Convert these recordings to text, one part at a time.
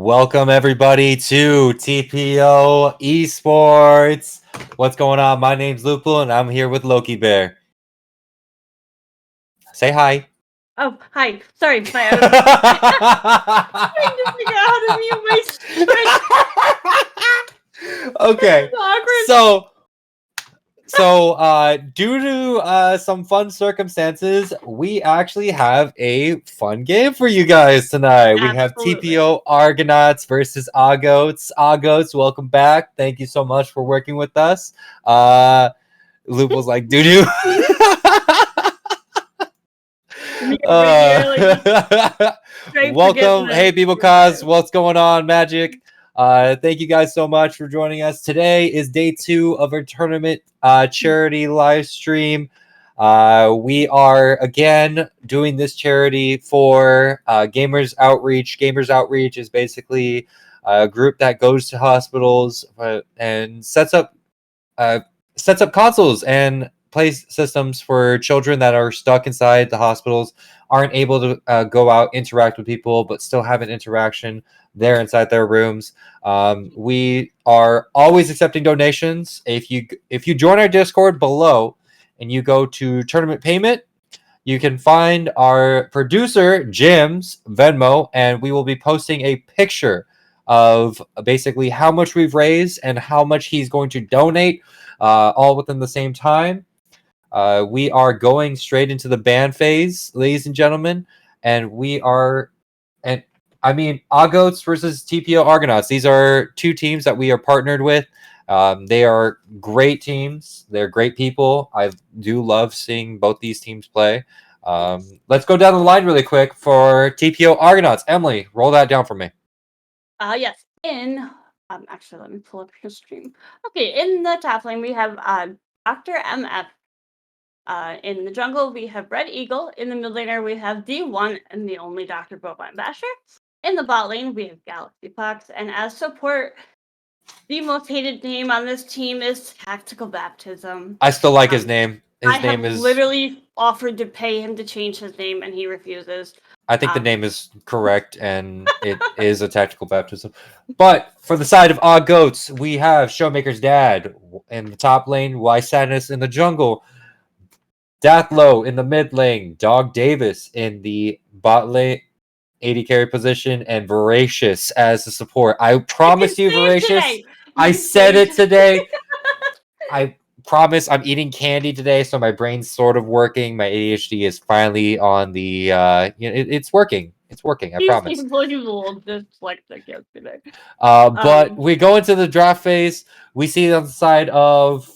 Welcome everybody to TPO Esports. What's going on? My name's Lupul and I'm here with Loki Bear. Say hi. Oh, hi. Sorry, my trying to figure out how to mute my Okay. So due to some fun circumstances, we actually have a fun game for you guys tonight. We have TPO Argonauts versus Argots. Argots, welcome back. Thank you so much for working with us. Luke was like, doo-doo. Welcome. Hey, people, cause what's going on, Magic? Thank you guys so much for joining us. Today is day 2 of our tournament charity live stream. We are again doing this charity for Gamers Outreach. Gamers Outreach is basically a group that goes to hospitals and sets up consoles and play systems for children that are stuck inside the hospitals, aren't able to go out, interact with people, but still have an interaction there inside their rooms. We are always accepting donations. If you join our Discord below and you go to tournament payment, you can find our producer Jim's Venmo, and we will be posting a picture of basically how much we've raised and how much he's going to donate, all within the same time. We are going straight into the ban phase, ladies and gentlemen, and Argots versus TPO Argonauts. These are two teams that we are partnered with. They are great teams. They're great people. I do love seeing both these teams play. Let's go down the line really quick for TPO Argonauts. Emily, roll that down for me. Yes. Actually, let me pull up your stream. Okay, in the top lane we have Dr. MF. In the jungle we have Red Eagle. In the mid laner we have D1 and the only Dr. Bovine Basher. In the bot lane we have Galaxy Fox, and as support, the most hated name on this team is Tactical Baptism. I still like his name. I have literally offered to pay him to change his name, and he refuses. I think the name is correct, and it is a Tactical Baptism. But for the side of Argots, we have Showmaker's dad in the top lane, Why Sadness in the jungle, Dathlow in the mid lane, Dog Davis in the bot lane, 80 carry position, and Voracious as the support. I promise you, Voracious. I said it today. I promise I'm eating candy today, so my brain's sort of working. My ADHD is finally on the it's working. It's working, I promise. But we go into the draft phase. We see on the side of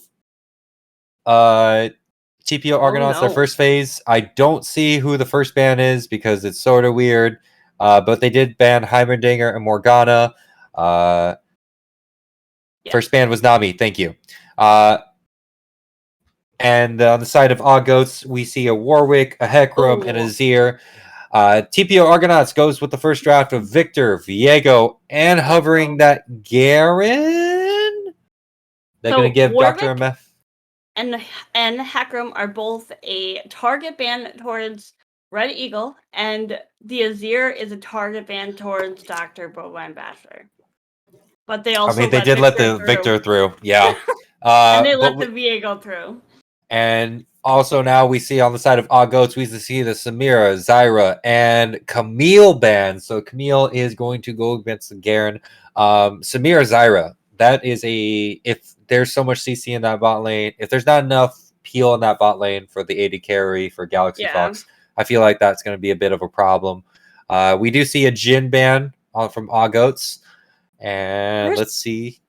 TPO Argonauts, their first phase. I don't see who the first ban is because it's sort of weird. But they did ban Heimerdinger and Morgana. First ban was Nami. Thank you. And on the side of Argots, we see a Warwick, a Hecarim, and a Azir. TPO Argonauts goes with the first draft of Victor, Viego, and hovering that Garen. They're going to give Warwick, Dr. MF. And Hecarim are both a target ban towards Red Eagle, and the Azir is a target ban towards Dr. Bovine Basher. But they also they did let the Victor through. Yeah. And they let the Viego through. And also now we see on the side of Argots, we see the Samira, Zyra, and Camille ban. So Camille is going to go against the Garen. Samira, Zyra. That is if there's so much CC in that bot lane, if there's not enough peel in that bot lane for the 80 carry for Galaxy Fox, I feel like that's going to be a bit of a problem. We do see a Jhin ban from Argots. And let's see.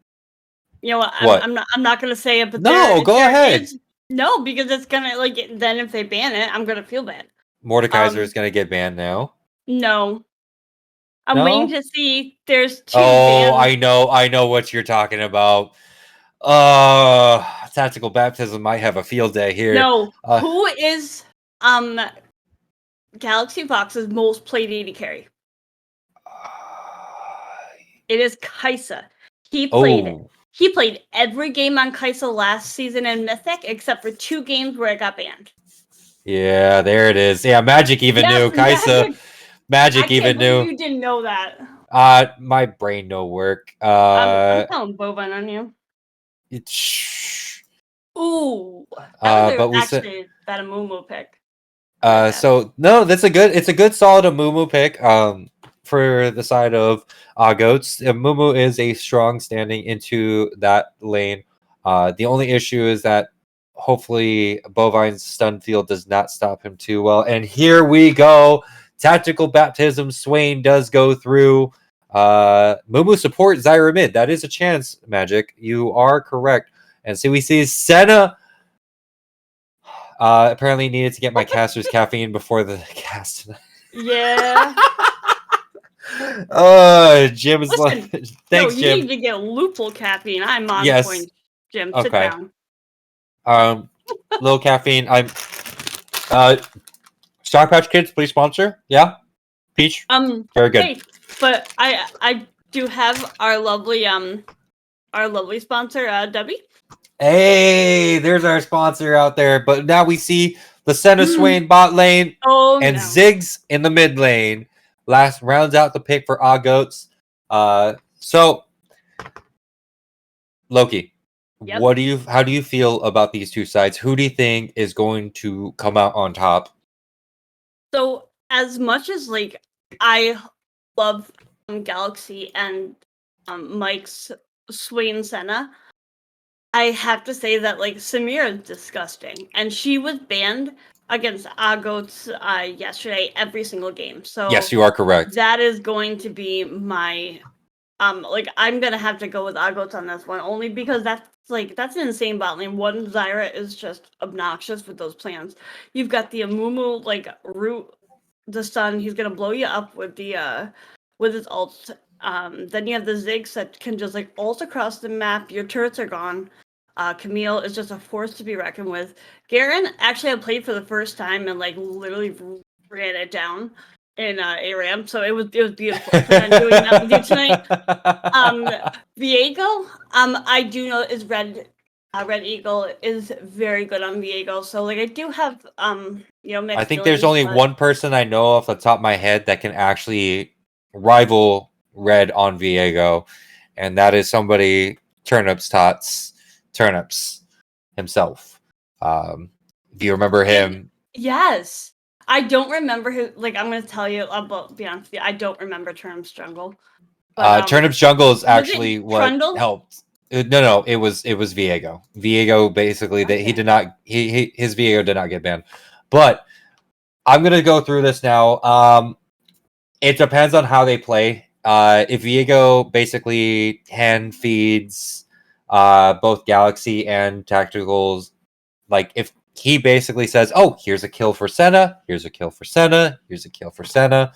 You know what? I'm not gonna say it, but no, go ahead. No, because it's gonna then if they ban it, I'm gonna feel bad. Mordekaiser is gonna get banned now. No, I'm waiting to see. There's 2. Oh, bans. I know what you're talking about. Tactical Baptism might have a field day here. No, who is Galaxy Fox's most played 80 carry? It is Kai'Sa. He played every game on Kai'Sa last season in Mythic, except for 2 games where it got banned. Yeah, there it is. Yeah, Magic even knew. Kai'Sa, Magic even knew. You didn't know that. My brain no work. I'm calling bovine on you. It's, Ooh, that was but we said. actually that a moo pick. Red Death. So no, it's a good solid Amumu pick. For the side of goats, Amumu is a strong standing into that lane. The only issue is that hopefully Bovine's stun field does not stop him too well. And here we go. Tactical baptism. Swain does go through. Mumu support Zyra mid. That is a chance, Magic. You are correct. And so we see Senna apparently needed to get my caster's caffeine before the cast. Yeah. Jim is Listen, like, thanks, you Jim. need to get Lupul caffeine. I'm on Yes. point, Jim. Sit Okay. down. Little caffeine. I'm. Star Patch Kids, please sponsor. Yeah, Peach. Very good. Hey, but I do have our lovely sponsor, Debbie. Hey, there's our sponsor out there. But now we see the Senna Swain bot lane and no. Ziggs in the mid lane. Last rounds out the pick for Goats. So Loki, Yep. how do you feel about these two sides? Who do you think is going to come out on top? So as much as like I love Galaxy and Mike's Swain Senna, I have to say that like Samira is disgusting, and she was banned against Goats yesterday every single game. So Yes, you are correct. That is going to be my like I'm gonna have to go with Goats on this one, only because that's an insane bot lane. One, Zyra is just obnoxious with those plans. You've got the Amumu like root the stun. He's gonna blow you up with the with his ult. Then you have the Ziggs that can just like ult across the map. Your turrets are gone. Camille is just a force to be reckoned with. Garen actually I played for the first time and like literally ran it down in ARAM, so it was beautiful. I plan on doing that with you tonight. Viego, I do know is Red Eagle is very good on Viego, so like I do have mixed I think there's feelings, only but one person I know off the top of my head that can actually rival Red on Viego, and that is somebody Turnips himself. Do you remember him? Yes. I don't remember who. Like, I'm gonna tell you. I'll be honest with you. I don't remember Turnips Jungle. But Turnips Jungle is actually what Trundle? helped. No, it was Viego. Viego basically that he did not his Viego did not get banned, but I'm gonna go through this now. It depends on how they play. If Viego basically hand feeds both Galaxy and Tacticals, like if he basically says, "Oh, here's a kill for Senna, here's a kill for Senna, here's a kill for Senna,"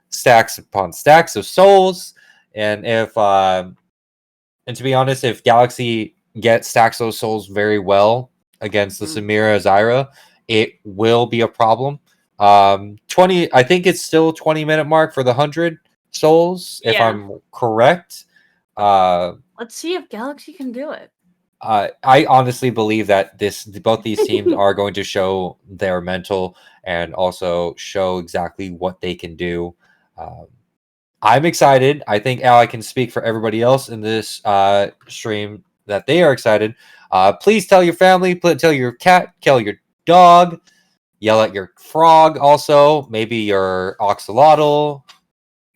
stacks upon stacks of souls, and and to be honest, if Galaxy stacks those souls very well against the Samira Zyra, it will be a problem. 20, I think it's still 20-minute mark for the 100 souls, if I'm correct. Let's see if Galaxy can do it. I honestly believe that both these teams are going to show their mental and also show exactly what they can do. I'm excited. I think I can speak for everybody else in this stream that they are excited. Please tell your family, tell your cat, tell your dog, yell at your frog also, maybe your oxalotl.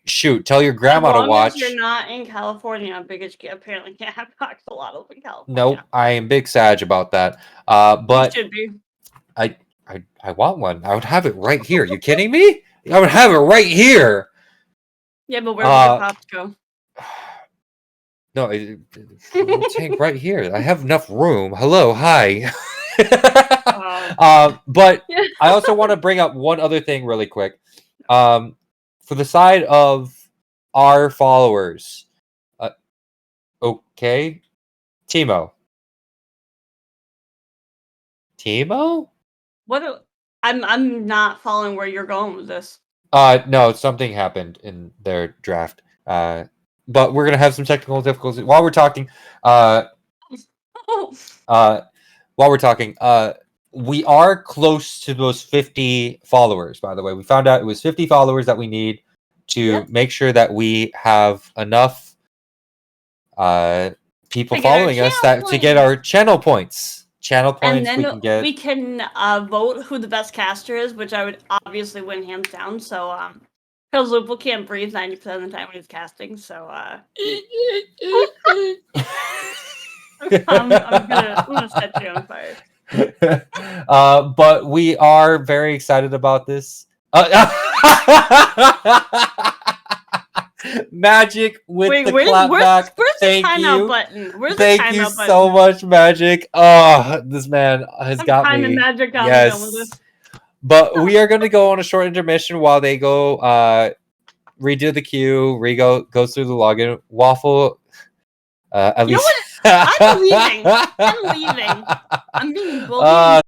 Shoot, tell your grandma to watch. As you're not in California, because you apparently can't have oxalotl in California. Nope, I am big sag about that. But you should be. I want one. I would have it right here. You kidding me? I would have it right here. Yeah, but where would your pops go? No, tank right here. I have enough room. Hello, hi. But I also want to bring up one other thing really quick. For the side of our followers, okay, Timo. What? I'm not following where you're going with this. No, something happened in their draft. But we're gonna have some technical difficulties while we're talking. We are close to those 50 followers. By the way, we found out it was 50 followers that we need to make sure that we have enough people To get our following us channel to get points. our channel points. Channel And points then we can get. we can vote who the best caster is, which I would obviously win hands down. So, because Lupul can't breathe 90% of the time when he's casting, so I'm gonna set you on fire. But we are very excited about this. Magic with Wait, the where's clapback. the Thank timeout you. button? Where's the Thank you timeout so button? much, Magic. Oh, this man has I'm got kind of me. magic on the done with Yes. this. But we are going to go on a short intermission while they go redo the queue. Rigo goes through the login. Waffle, at You know least. what? I'm leaving. I'm leaving. I'm being bullied.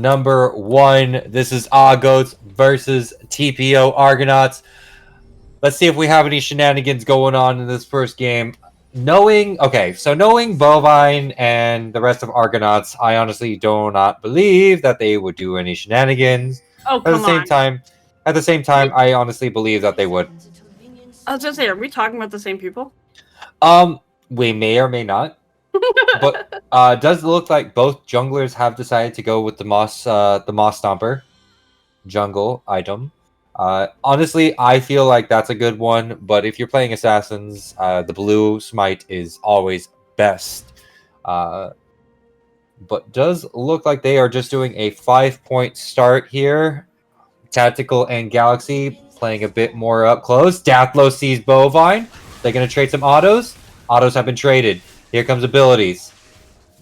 number 1. This is Argonaut versus TPO Argonauts. Let's see if we have any shenanigans going on in this first game. Knowing Bovine and the rest of Argonauts, I honestly do not believe that they would do any shenanigans. Oh, At the come same on. time, I honestly believe that they would. I was gonna say, are we talking about the same people? We may or may not, but does look like both junglers have decided to go with the Moss Stomper jungle item. Honestly, I feel like that's a good one, but if you're playing assassins, the blue smite is always best. But does look like they are just doing a 5-point start here. Tactical and Galaxy playing a bit more up close. Dathlo sees Bovine. They're going to trade some autos. Autos have been traded. Here comes abilities.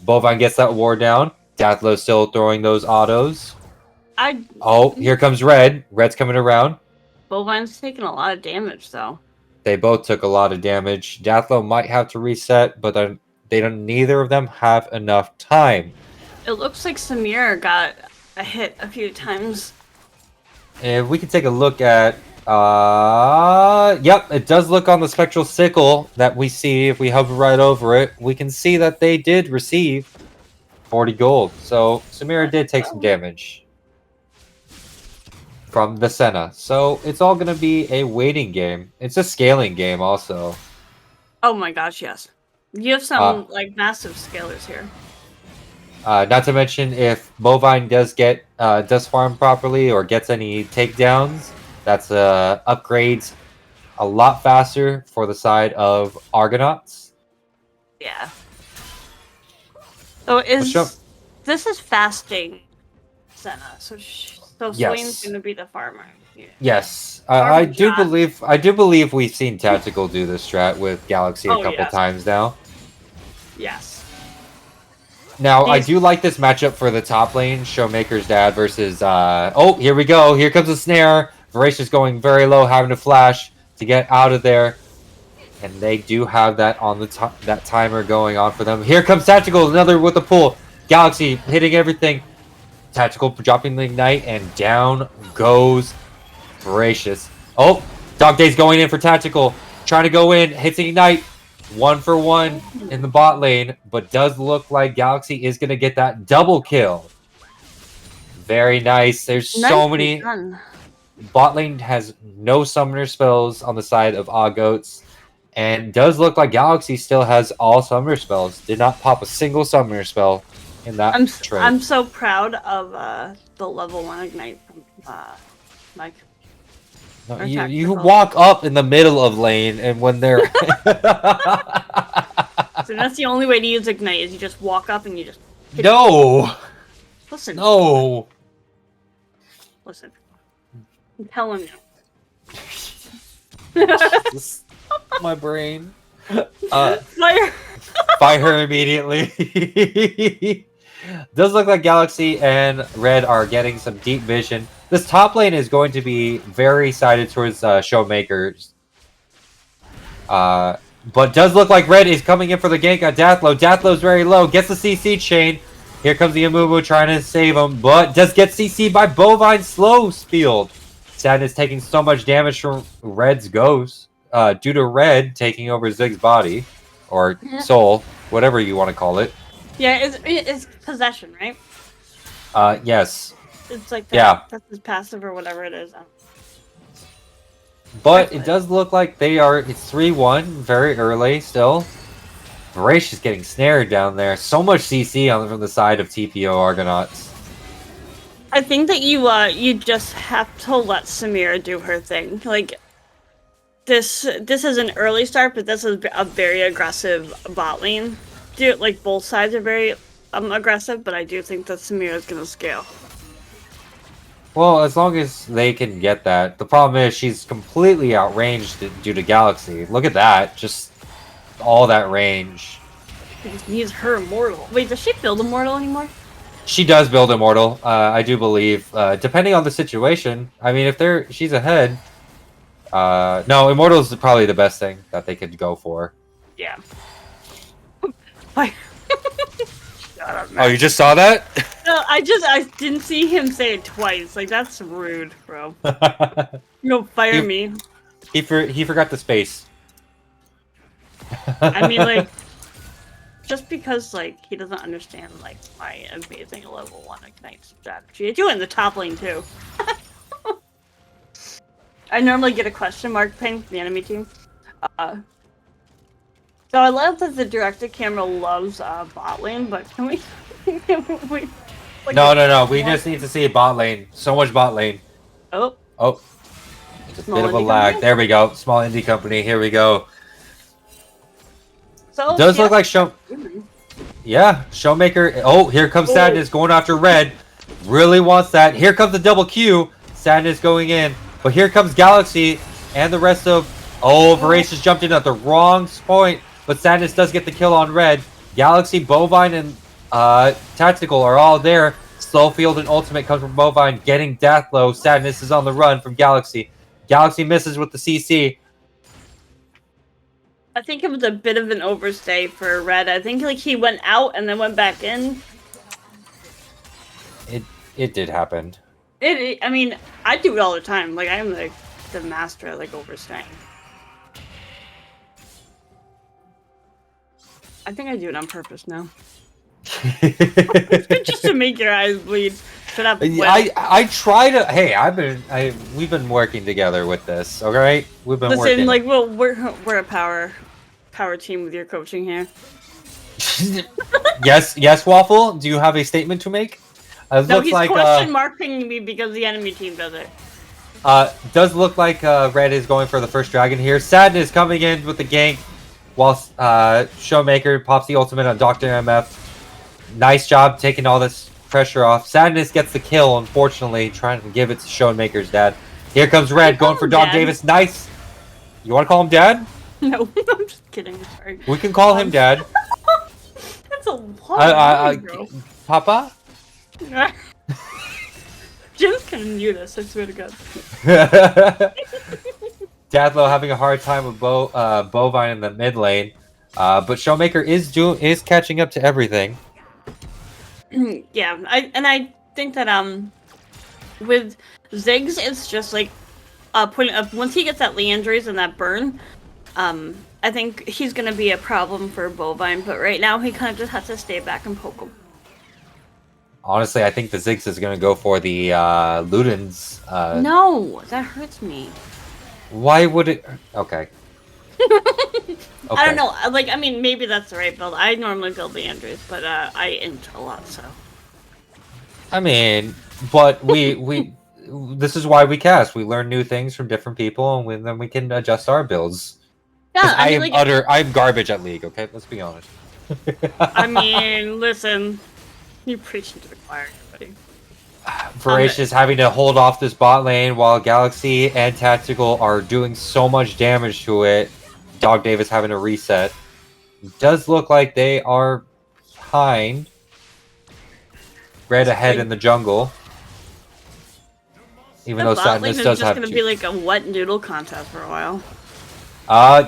Bovine gets that ward down. Dathlo still throwing those autos. Oh, here comes Red. Red's coming around. Bovine's taking a lot of damage, though. They both took a lot of damage. Dathlo might have to reset, but neither of them have enough time. It looks like Samir got a hit a few times. If we can take a look at yep, it does look on the spectral sickle that we see. If we hover right over it, we can see that they did receive 40 gold. So Samira did take some damage from the Senna. So it's all going to be a waiting game. It's a scaling game also. Oh my gosh, yes. You have some like massive scalers here. Not to mention if Bovine does farm properly or gets any takedowns, that's upgrades a lot faster for the side of Argonauts. Yeah. So this is fasting Senna, so Swain's gonna be the farmer. Yeah. Yes, I do believe we've seen Tactical do this strat with Galaxy a couple times now. Yes. Now, I do like this matchup for the top lane, Showmaker's dad versus, oh, here we go. Here comes the snare. Voracious going very low, having to flash to get out of there. And they do have that on the that timer going on for them. Here comes Tactical, another with the pull. Galaxy hitting everything. Tactical dropping the Ignite, and down goes Voracious. Oh, Dog Day's going in for Tactical. Trying to go in, hits Ignite. 1-for-1 in the bot lane, but does look like Galaxy is going to get that double kill. Very nice. There's so many. Bot lane has no summoner spells on the side of Argonauts, and does look like Galaxy still has all summoner spells. Did not pop a single summoner spell in that trade. I'm so proud of the level 1 Ignite from Mike. No, you walk up in the middle of lane, and when they're so that's the only way to use Ignite is you just walk up and you just listen. No. Listen. Tell him now. My brain. Fire. Fire immediately. Does look like Galaxy and Red are getting some deep vision. This top lane is going to be very sided towards Showmakers. But does look like Red is coming in for the gank on Dathlo. Dathlo's very low. Gets the CC chain. Here comes the Amumu trying to save him. But does get CC by Bovine slow field. Sadness taking so much damage from Red's ghost. Due to Red taking over Zig's body. Or soul. Whatever you want to call it. Yeah, it's possession, right? Yes. It's like that's his passive or whatever it is. But it does look like it's 3-1 very early still. Voracious getting snared down there. So much CC from the side of TPO Argonauts. I think that you just have to let Samira do her thing. Like this is an early start, but this is a very aggressive bot lane. Like both sides are very aggressive, but I do think that Samira is gonna scale. Well, as long as they can get that. The problem is she's completely outranged due to Galaxy. Look at that. Just all that range. She just needs her Immortal. Wait, does she build Immortal anymore? She does build Immortal, I do believe. Depending on the situation. I mean, if she's ahead. No, Immortal is probably the best thing that they could go for. Yeah. Oh, you just saw that? I didn't see him say it twice. Like, that's rude, bro. You'll fire me. He forgot the space. I mean, like, just because, like, he doesn't understand, like, my amazing level 1 Ignite strategy. I do it in the top lane, too. I normally get a question mark ping from the enemy team. So I love that the directed camera loves bot lane, but can we... like, No. We just need to see bot lane. So much bot lane. Oh. It's a bit of a lag. Company? There we go. Small indie company. Here we go. So does look like Yeah, Showmaker. Oh, here comes Sadness going after Red. Really wants that. Here comes the double Q. Sadness going in. But here comes Galaxy and the rest of... Oh, Voracious jumped in at the wrong point. But Sadness does get the kill on Red. Galaxy, Bovine, and Tactical are all there. Slowfield and Ultimate comes from Bovine, getting Deathlow. Sadness is on the run from Galaxy. Galaxy misses with the CC. I think it was a bit of an overstay for Red. I think like he went out and then went back in. It did happen. I mean, I do it all the time. Like, I am like the master at like overstaying. I think I do it on purpose now. Just to make your eyes bleed. Shut up. I try to. Hey, we've been working together with this. All right, we've been working. Like, well, we're a power team with your coaching here. yes, Waffle. Do you have a statement to make? No, he's question marking me because the enemy team does it. Does look like Red is going for the first dragon here. Sadness coming in with the gank, while Showmaker pops the ultimate on Dr. MF. Nice job taking all this pressure off. Sadness gets the kill, unfortunately, trying to give it to Showmaker's dad. Here comes Red going for Dog Davis. Nice. You want to call him Dad? No, I'm just kidding. Sorry. We can call him Dad. That's a lot. Papa? Jim's gonna mute us, I swear to God. Dadlow having a hard time with Bovine in the mid lane, but Showmaker is catching up to everything. Yeah, I think that with Ziggs, it's just like once he gets that Leandry's and that burn, I think he's gonna be a problem for Bovine. But right now, he kind of just has to stay back and poke him. Honestly, I think the Ziggs is going to go for the Ludens. No, that hurts me. Why would it? Okay. Okay. I don't know. Like, I mean, maybe that's the right build. I normally build the Andrews, but I int a lot, so. I mean, but we this is why we cast. We learn new things from different people, and then we can adjust our builds. Yeah, I'm garbage at League. Okay, let's be honest. I mean, listen. You're preaching to the choir, buddy. Voracious having to hold off this bot lane while Galaxy and Tactical are doing so much damage to it. Dog Davis having to reset. It does look like they are behind. Red ahead in the jungle. Even though Sadness does have. It's just gonna be like a wet noodle contest for a while.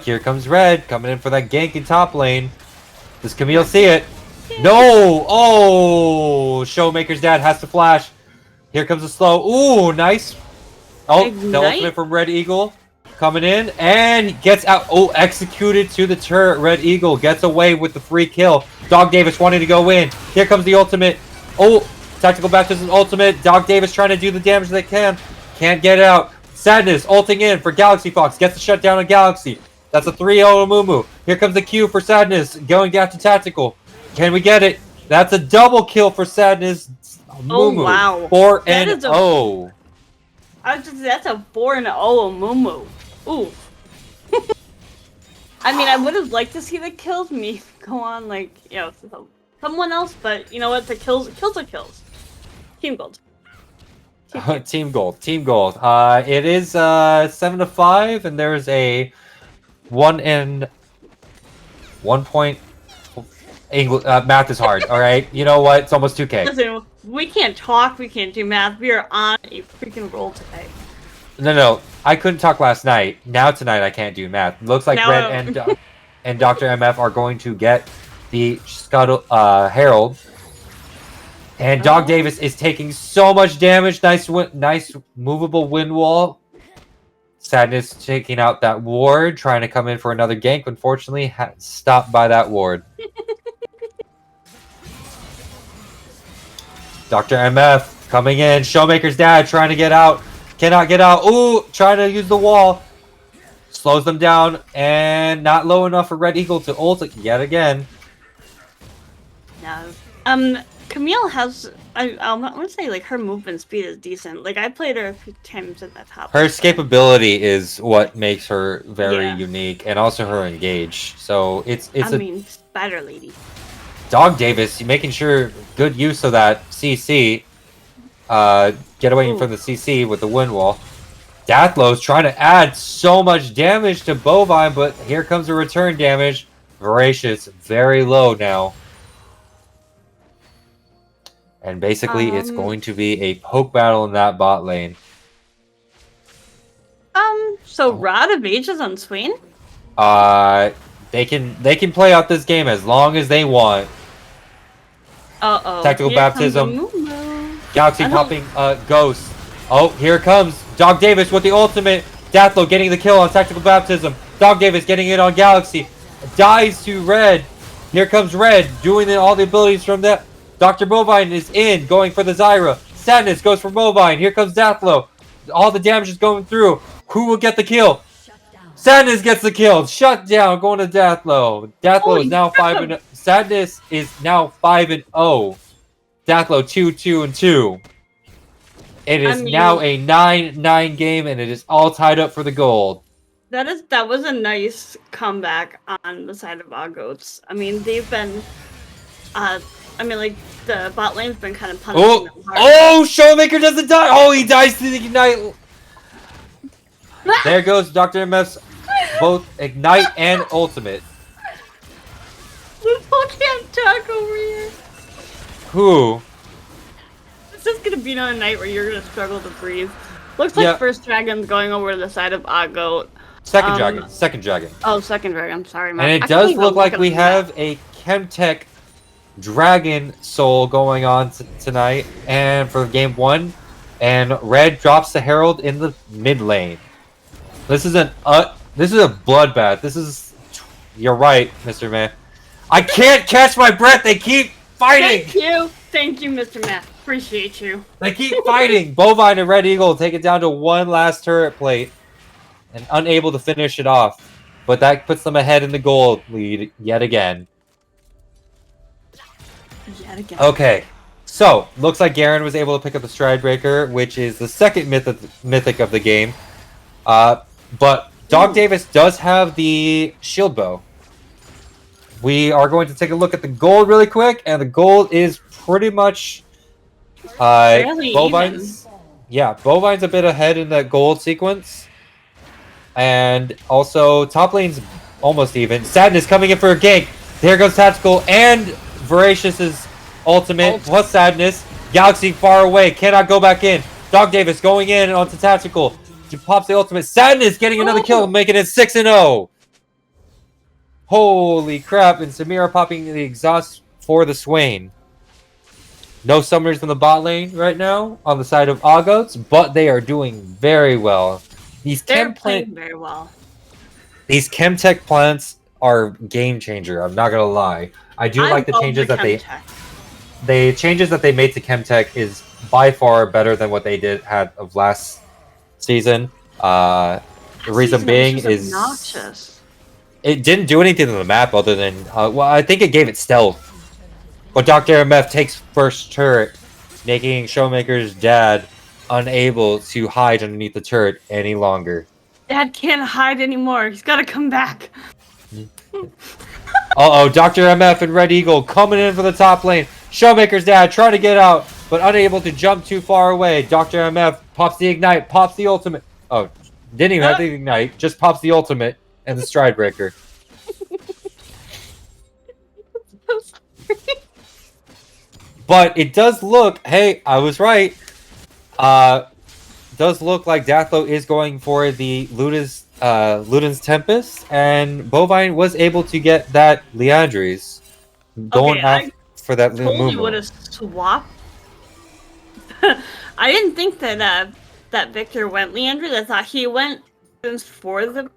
Here comes Red coming in for that gank in top lane. Does Camille see it? No! Oh! Showmaker's dad has to flash. Here comes a slow. Ooh, nice. Oh, Ignite. The ultimate from Red Eagle coming in. And he gets out. Oh, executed to the turret. Red Eagle gets away with the free kill. Dog Davis wanting to go in. Here comes the ultimate. Oh, Tactical Baptism ultimate. Dog Davis trying to do the damage they can. Can't get out. Sadness ulting in for Galaxy Fox. Gets the shutdown on Galaxy. That's a 3-0 Mumu. Here comes the Q for Sadness. Going down to Tactical. Can we get it? That's a double kill for Sadness. Mumu. Oh, wow. 4-0. That's a 4-0 Mumu. Ooh. I mean, I would have liked to see the kills me go on, like, you know, someone else, but you know what? The kills are kills. Team gold. Team gold. Team gold. It is 7-5, and there's a 1 point. English math is hard. All right, you know what? It's almost 2K. Listen, we can't talk. We can't do math. We are on a freaking roll today. No. I couldn't talk last night. Now tonight I can't do math. Looks like Red and Dr. MF are going to get the Scuttle Herald. And Dog Oh. Davis is taking so much damage. Nice movable wind wall. Sadness taking out that ward, trying to come in for another gank. Unfortunately, stopped by that ward. Dr. MF coming in. Showmaker's dad trying to get out. Cannot get out. Ooh, trying to use the wall. Slows them down. And not low enough for Red Eagle to ult yet again. No. Camille has, I want to say, like, her movement speed is decent. Like, I played her a few times at that top. Her escapability is what makes her very Yeah. unique, and also her engage. So it's I mean, Spider Lady. Dog Davis making sure good use of that CC. Get away from the CC with the wind wall. Dathlow's trying to add so much damage to Bovine, but here comes the return damage. Voracious, very low now. And basically, it's going to be a poke battle in that bot lane. So Rod of Ages on Swain? They can play out this game as long as they want. Uh-oh. Tactical Baptism. Galaxy I popping Ghost. Oh, here it comes. Dog Davis with the ultimate. Dathlo getting the kill on Tactical Baptism. Dog Davis getting it on Galaxy. Dies to Red. Here comes Red doing all the abilities from that. Dr. Bovine is in, going for the Zyra. Sadness goes for Bovine. Here comes Dathlo. All the damage is going through. Who will get the kill? Sadness gets the kill. Shut down, going to Dathlo. Dathlo is now 5-0. Sadness is now 5-0. Dathlo 2-2-2. It is now a 9-9 game, and it is all tied up for the gold. That was a nice comeback on the side of Argonauts. I mean, they've been, like, the bot lane's been kind of punishing them hard. Oh, Showmaker doesn't die. Oh, he dies to the Ignite. There goes Dr. MF's both Ignite and Ultimate. Lupo can't talk over here. Who? It's just gonna be on a night where you're gonna struggle to breathe. Looks like first dragon's going over to the side of Argonaut. Second dragon. Second dragon. Oh, second dragon. Sorry, man. And it does look like we have a Chemtech Dragon Soul going on tonight, and for game 1, and Red drops the Herald in the mid lane. This is a bloodbath. This is, you're right, Mr. Man. I can't catch my breath. They keep fighting. Thank you, Mr. Matt. Appreciate you. They keep fighting. Bovine and Red Eagle take it down to one last turret plate, and unable to finish it off. But that puts them ahead in the gold lead yet again. Okay, so looks like Garen was able to pick up the Stride Breaker, which is the second mythic of the game. But Dog Davis does have the Shield Bow. We are going to take a look at the gold really quick, and the gold is pretty much Bovine's. Yeah, Bovine's a bit ahead in the gold sequence, and also top lane's almost even. Sadness coming in for a gank. There goes Tactical and Voracious's ultimate plus Sadness. Galaxy far away, cannot go back in. Dog Davis going in onto Tactical. He pops the ultimate. Sadness getting another kill, making it 6-0. Holy crap! And Samira popping the exhaust for the Swain. No summoners in the bot lane right now on the side of Argonauts, but they are doing very well. They're playing very well. These Chemtech plants are game changer. I'm not gonna lie. I do like the changes that the changes that they made to Chemtech is by far better than what they had of last season. The reason being is obnoxious. It didn't do anything to the map other than well, I think it gave it stealth. But Dr. MF takes first turret, making Showmaker's dad unable to hide underneath the turret any longer. Dad can't hide anymore. He's got to come back. Uh-oh, Dr. MF and Red Eagle coming in for the top lane. Showmaker's dad trying to get out, but unable to jump too far away. Dr. MF pops the Ignite, pops the ultimate. Oh, didn't even have the Ignite, just pops the ultimate and the Stride Breaker. But it does look, hey, I was right. Does look like Dathlo is going for the Luden's Tempest, and Bovine was able to get that Liandry's. Going for that totally would have swapped I didn't think that that Victor went Leandrid. I thought he went for the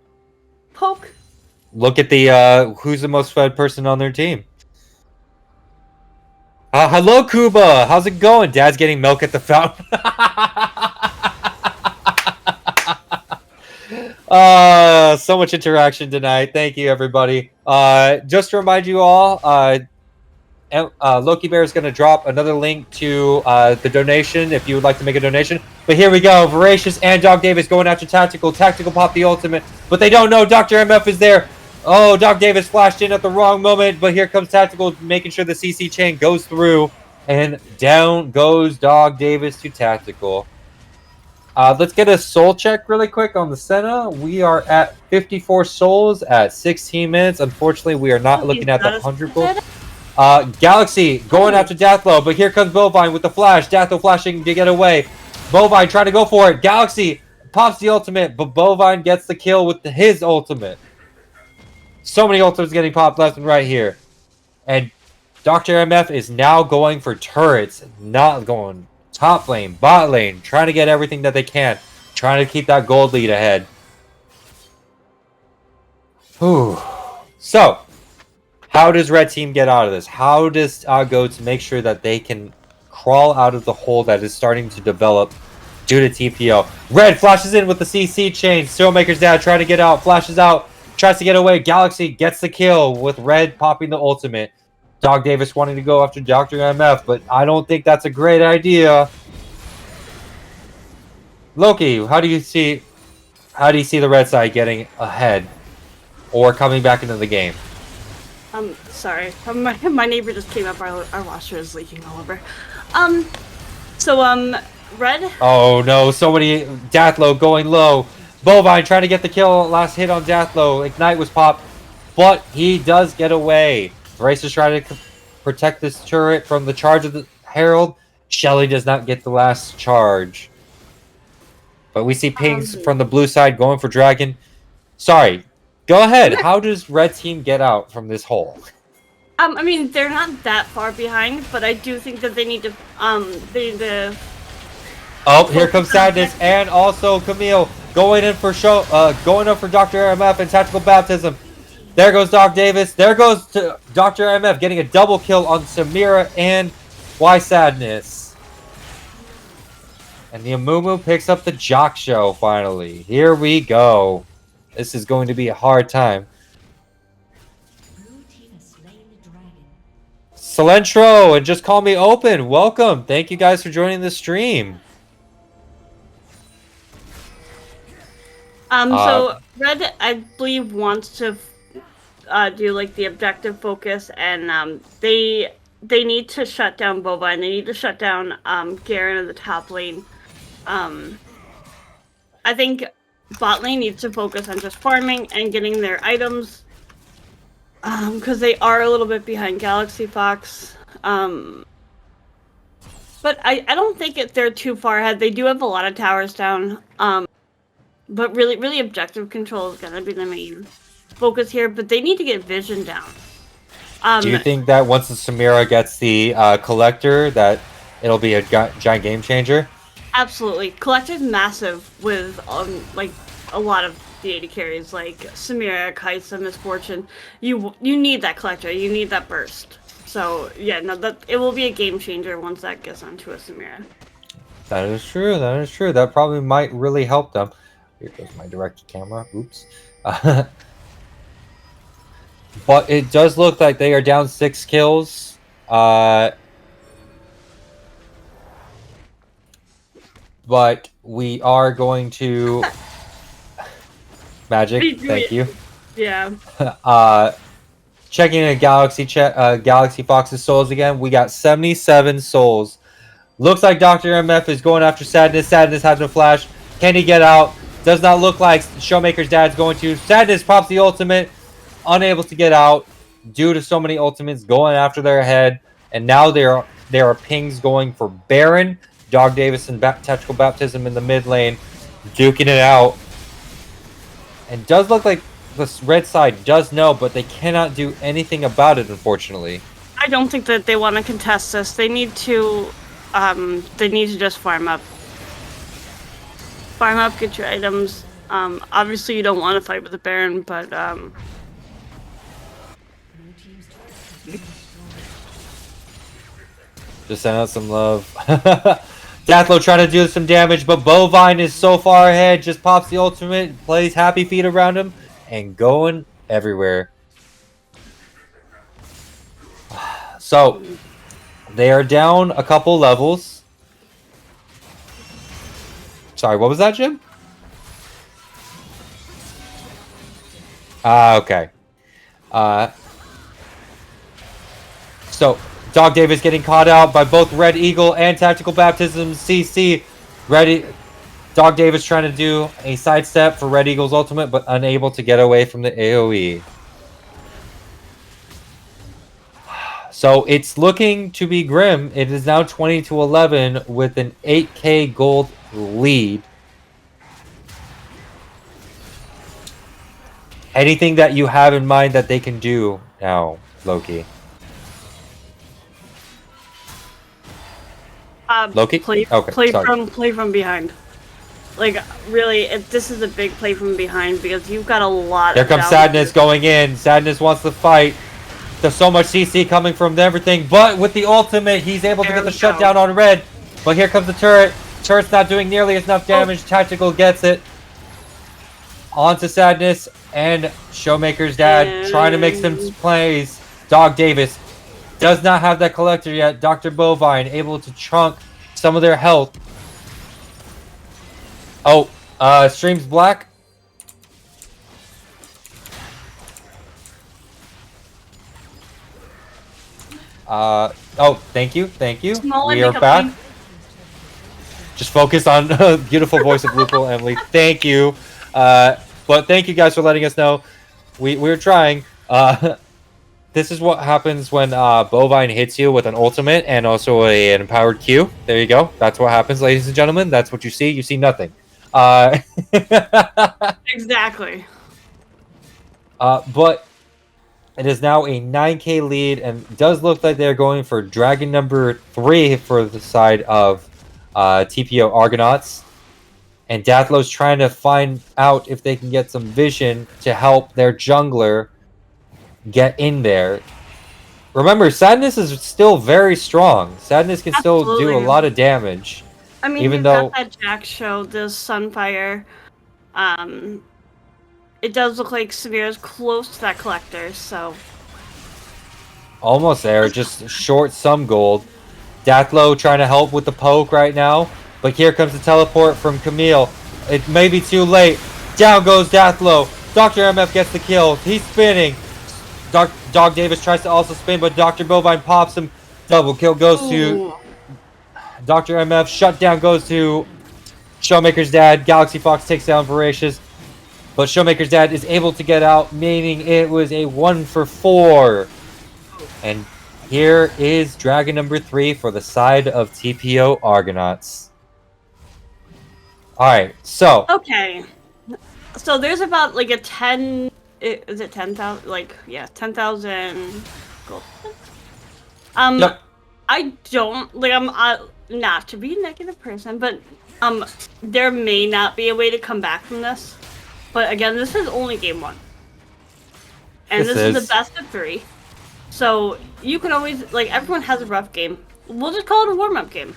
poke. Look at the who's the most fed person on their team. Hello, Kuba. How's it going? Dad's getting milk at the fountain. So much interaction tonight. Thank you, everybody. Just to remind you all, Loki Bear is going to drop another link to the donation if you would like to make a donation. But here we go. Voracious and Dog Davis going after Tactical. Tactical pop the ultimate, but they don't know Dr. MF is there. Oh, Dog Davis flashed in at the wrong moment, but here comes Tactical making sure the CC chain goes through, and down goes Dog Davis to Tactical. Let's get a soul check really quick on the Senna. We are at 54 souls at 16 minutes. Unfortunately, we are not looking at the 100 gold. Galaxy going after Dathlo, but here comes Bovine with the flash. Dathlo flashing to get away. Bovine trying to go for it. Galaxy pops the ultimate, but Bovine gets the kill with his ultimate. So many ultimates getting popped left and right here. And Dr. MF is now going for turrets, not going top lane, bot lane, trying to get everything that they can, trying to keep that gold lead ahead. Whew. So, how does Red Team get out of this? How does Goats make sure that they can crawl out of the hole that is starting to develop due to TPO? Red flashes in with the CC chain. Steelmaker's dad trying to get out, flashes out, tries to get away. Galaxy gets the kill with Red popping the ultimate. Dog Davis wanting to go after Dr. MF, but I don't think that's a great idea. Loki, how do you see the red side getting ahead or coming back into the game? Sorry. My neighbor just came up. Our washer is leaking all over. Red. Oh no, so many. Dathlo going low. Bovine trying to get the kill. Last hit on Dathlo. Ignite was popped, but he does get away. Race is trying to protect this turret from the charge of the Herald. Shelly does not get the last charge. But we see pings from the blue side going for Dragon. Sorry. Go ahead. How does Red Team get out from this hole? I mean, they're not that far behind, but I do think that they need to, Oh, here comes Sadness and also Camille going in for going up for Dr. MF and Tactical Baptism. There goes Doc Davis. There goes to Dr. MF getting a double kill on Samira and Why Sadness. And the Amumu picks up the Jock Show finally. Here we go. This is going to be a hard time. Cilantro and Just Call Me Open. Welcome. Thank you guys for joining the stream. So Red, I believe, wants to do like the objective focus, and they need to shut down Bovine. They need to shut down Garen in the top lane. I think bot lane needs to focus on just farming and getting their items, because they are a little bit behind Galaxy Fox. But I don't think they're too far ahead. They do have a lot of towers down. But really objective control is going to be the main focus here. But they need to get vision down. Do you think that once the Samira gets the collector, that it'll be a giant game changer? Absolutely. Collector's massive with like a lot of the AD carries like Samira, Kaisa, Misfortune. You need that collector. You need that burst. So yeah, no, that it will be a game changer once that gets onto a Samira. That is true. That is true. That probably might really help them. Here goes my direct camera. Oops. But it does look like they are down 6 kills. But we are going to... Magic, thank you. Yeah. Checking in Galaxy Fox's souls again. We got 77 souls. Looks like Dr. MF is going after Sadness. Sadness has a flash. Can he get out? Does not look like Showmaker's dad's going to. Sadness pops the ultimate. Unable to get out due to so many ultimates going after their head. And now there are pings going for Baron. Dog Davis and Tactical Baptism in the mid lane. Duking it out. And does look like the red side does know, but they cannot do anything about it, unfortunately. I don't think that they want to contest this. They need to they need to just farm up. Farm up, get your items. Obviously you don't want to fight with the Baron, but just send out some love. Dathlo trying to do some damage, but Bovine is so far ahead. Just pops the ultimate, plays Happy Feet around him, and going everywhere. So, they are down a couple levels. Sorry, what was that, Jim? Okay. So, Dog Davis getting caught out by both Red Eagle and Tactical Baptism CC. Dog Davis trying to do a sidestep for Red Eagle's ultimate, but unable to get away from the AoE. So it's looking to be grim. It is now 20-11 with an 8k gold lead. Anything that you have in mind that they can do now, Loki? Loki? Play from behind. Like, really, this is a big play from behind because you've got a lot. There comes Sadness going in. Sadness wants to fight. There's so much CC coming from everything, but with the ultimate, he's able to get the shutdown on Red. But here comes the turret. Turret's not doing nearly enough damage. Tactical gets it. On to Sadness and Showmaker's dad trying to make some plays. Dog Davis does not have that collector yet. Dr. Bovine able to chunk some of their health. Oh, Stream's black. Oh, thank you. We are back. Just focus on beautiful voice of Lupo Emily. Thank you. But thank you guys for letting us know. We're trying. This is what happens when Bovine hits you with an ultimate and also an empowered Q. There you go. That's what happens, ladies and gentlemen. That's what you see. You see nothing. Exactly. But it is now a 9k lead, and it does look like they're going for Dragon number 3 for the side of TPO Argonauts. And Dathlo's trying to find out if they can get some vision to help their jungler get in there. Remember, Sadness is still very strong. Sadness can still do a lot of damage. I mean, even though got that Jack show, this Sunfire. It does look like Severa's close to that collector, so almost there. Just short some gold. Dathlo trying to help with the poke right now, but here comes the teleport from Camille. It may be too late. Down goes Dathlo. Dr. MF gets the kill. He's spinning. Dog Davis tries to also spin, but Dr. Bovine pops him. Double kill goes to Dr. MF. Shutdown goes to Showmaker's dad. Galaxy Fox takes down Voracious, but Showmaker's dad is able to get out, meaning it was a 1 for 4. And here is Dragon number 3 for the side of TPO Argonauts. Alright, so. Okay. So there's about like a 10. Is it 10,000? Like, yeah, 10,000 gold. Yep. I don't, like, I'm not to be a negative person, but there may not be a way to come back from this. But again, this is only game 1. And this is the best of 3. So you can always, like, everyone has a rough game. We'll just call it a warm-up game.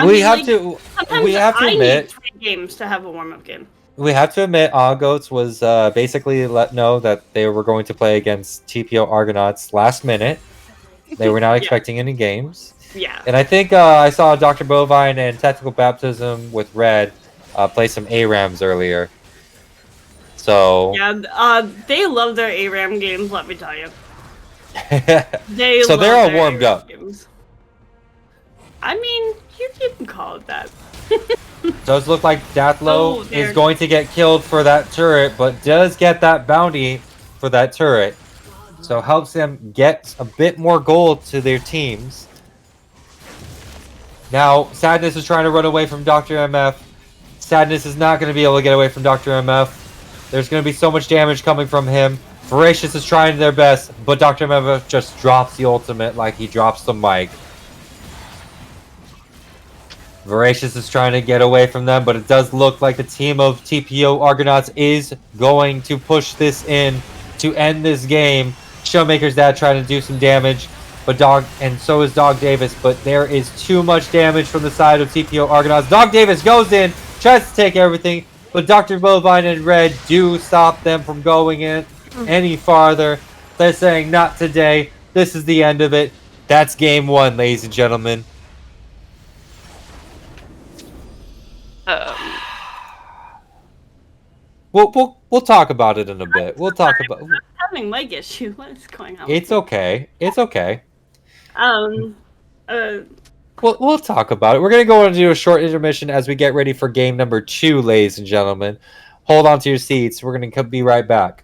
We have to admit, need 3 games to have a warm-up game. We have to admit, Argonautes was basically let know that they were going to play against TPO Argonauts last minute. They were not expecting any games. Yeah. And I think I saw Dr. Bovine and Tactical Baptism with Red play some ARAMs earlier. So yeah, they love their ARAM games. Let me tell you. They're all warmed up. Games. I mean, you can call it that. Does look like Dathlo is going to get killed for that turret, but does get that bounty for that turret. So helps them get a bit more gold to their teams. Now, Sadness is trying to run away from Dr. MF. Sadness is not going to be able to get away from Dr. MF. There's going to be so much damage coming from him. Voracious is trying their best, but Dr. MF just drops the ultimate like he drops the mic. Voracious is trying to get away from them, but it does look like the team of TPO Argonauts is going to push this in to end this game. Showmaker's dad trying to do some damage, but so is Dog Davis, but there is too much damage from the side of TPO Argonauts. Dog Davis goes in, tries to take everything, but Dr. Bovine and Red do stop them from going in any farther. They're saying, not today. This is the end of it. That's game one, ladies and gentlemen. Um, We'll talk about it in a bit. We'll talk about. having mic issue. What is going on? It's okay. It's okay. Um. Uh. We'll talk about it. We're gonna go into a short intermission as we get ready for game number 2, ladies and gentlemen. Hold on to your seats. We're gonna be right back.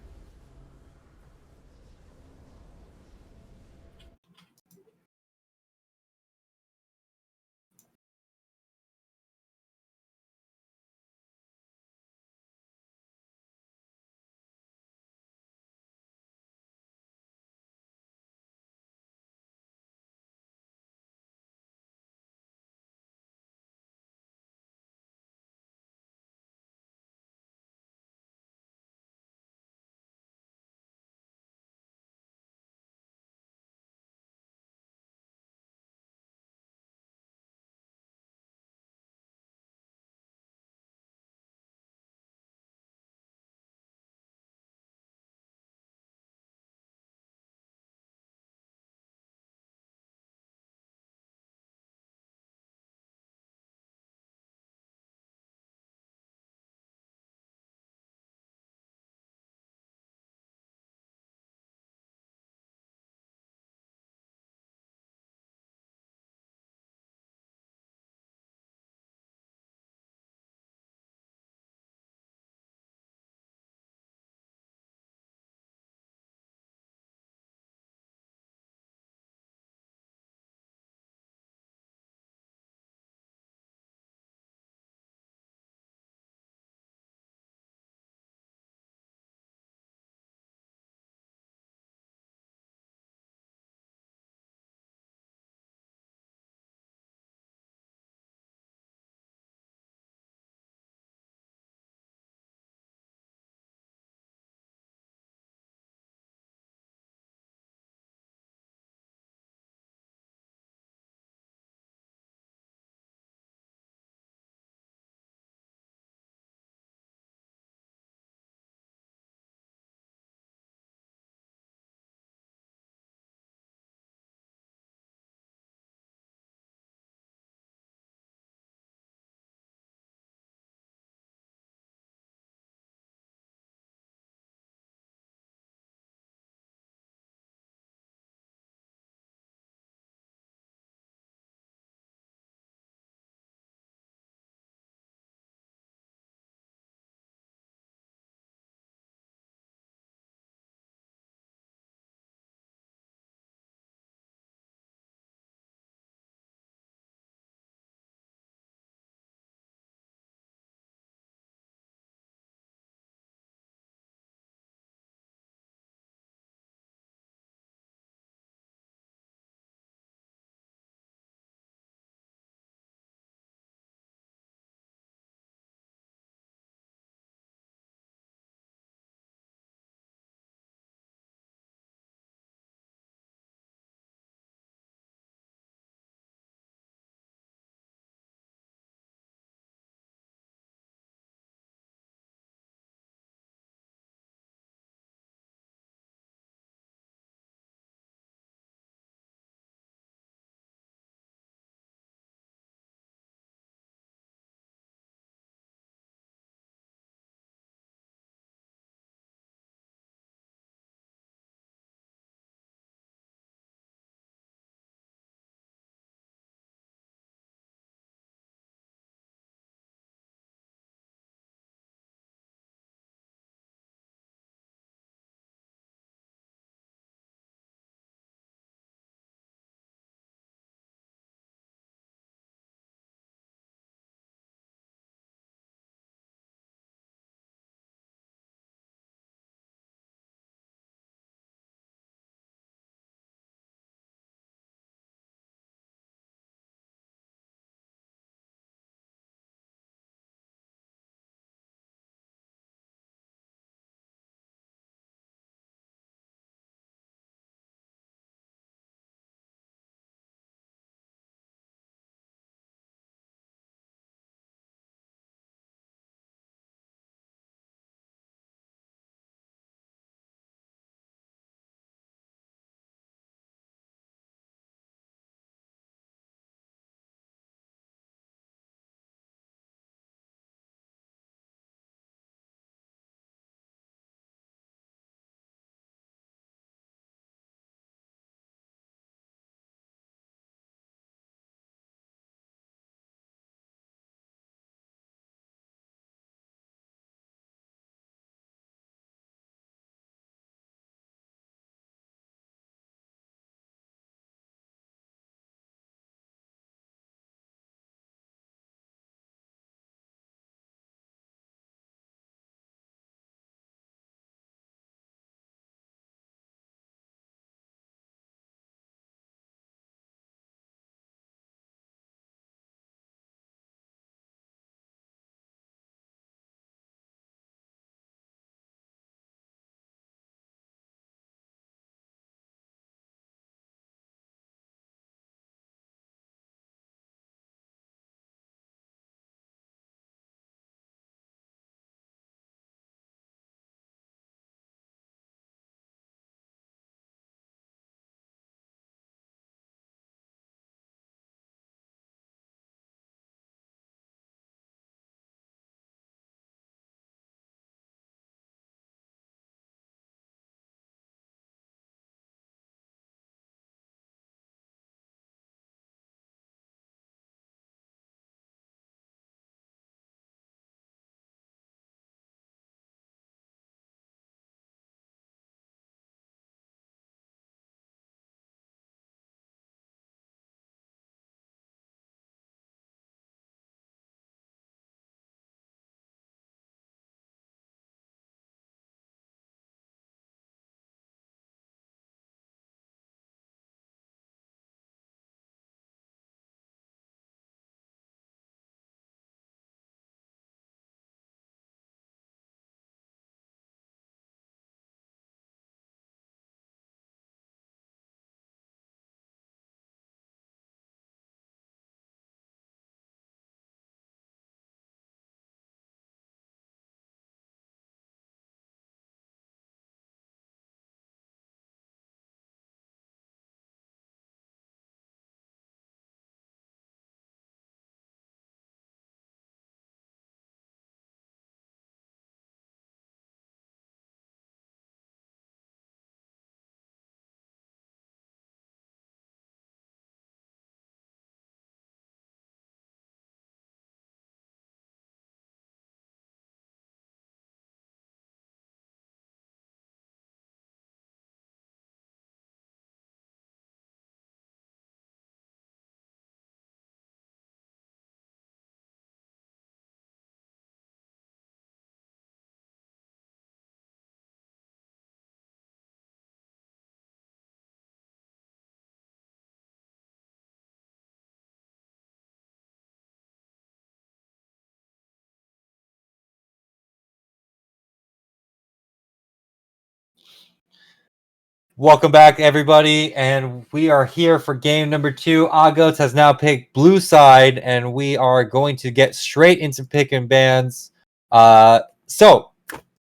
Welcome back, everybody, and we are here for game number 2. Argonauts has now picked blue side, and we are going to get straight into picking bands. So,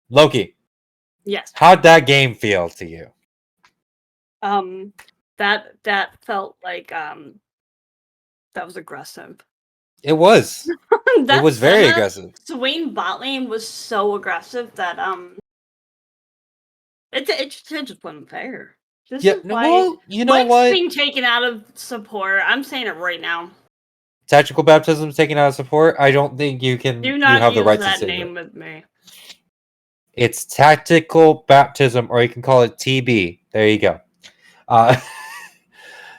Loki, Yes. how'd that game feel to you? That felt like that was aggressive. It was. It was very aggressive. Swain bot lane was so aggressive that it just wasn't fair. This Yeah, is no, why well, you know Mike's what? being taken out of support. I'm saying it right now. Tactical baptism taken out of support. I don't think you can. Do You not have the use right to that say name that. with me. It's tactical baptism, or you can call it TB. There you go. Uh,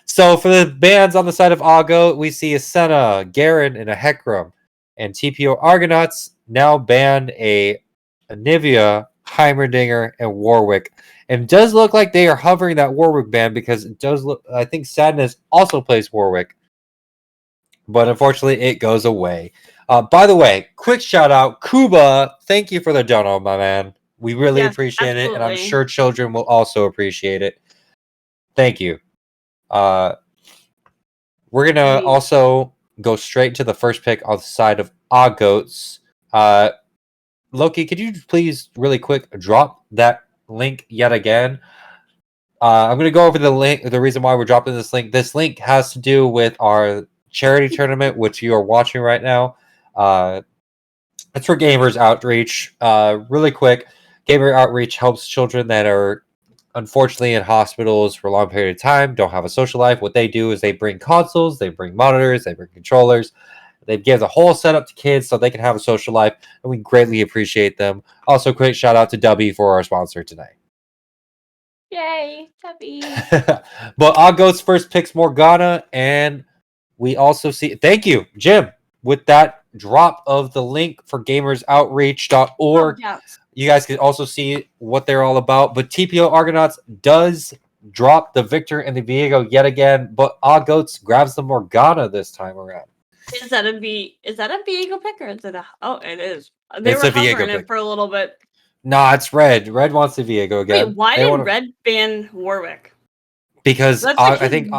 So for the bands on the side of Ago, we see a Senna, Garen, and a Hecarim. And TPO Argonauts now ban a Nivea, Heimerdinger, and Warwick. And it does look like they are hovering that Warwick ban because it does look. I think Sadness also plays Warwick, but unfortunately it goes away. By the way, quick shout out, Kuba. Thank you for the dono, my man. We really Yes, appreciate it, and I'm absolutely. sure children will also appreciate it. Thank you. We're gonna also go straight to the first pick on the side of Argoats. Loki, could you please really quick drop that link yet again? I'm gonna go over the link. The reason why we're dropping this link. This link has to do with our charity tournament, which you are watching right now. It's for Gamers Outreach. Really quick, Gamer Outreach helps children that are unfortunately in hospitals for a long period of time, don't have a social life. What they do is they bring consoles, they bring monitors, they bring controllers. They give the whole setup to kids so they can have a social life, and we greatly appreciate them. Also, quick shout out to Dubby for our sponsor tonight. Yay, Tubby. But Agos first picks Morgana, and we also see. Thank you, Jim, with that drop of the link for gamersoutreach.org. Yes. You guys can also see what they're all about. But TPO Argonauts does drop the Victor and the Viego yet again, but Agos grabs the Morgana this time around. Is that a Viego pick or is it a? Oh, it is. They It's were a Viego hovering pick. it for a little bit. Nah, it's Red. Red wants the Viego again. Wait, why did Red ban Warwick? Because I think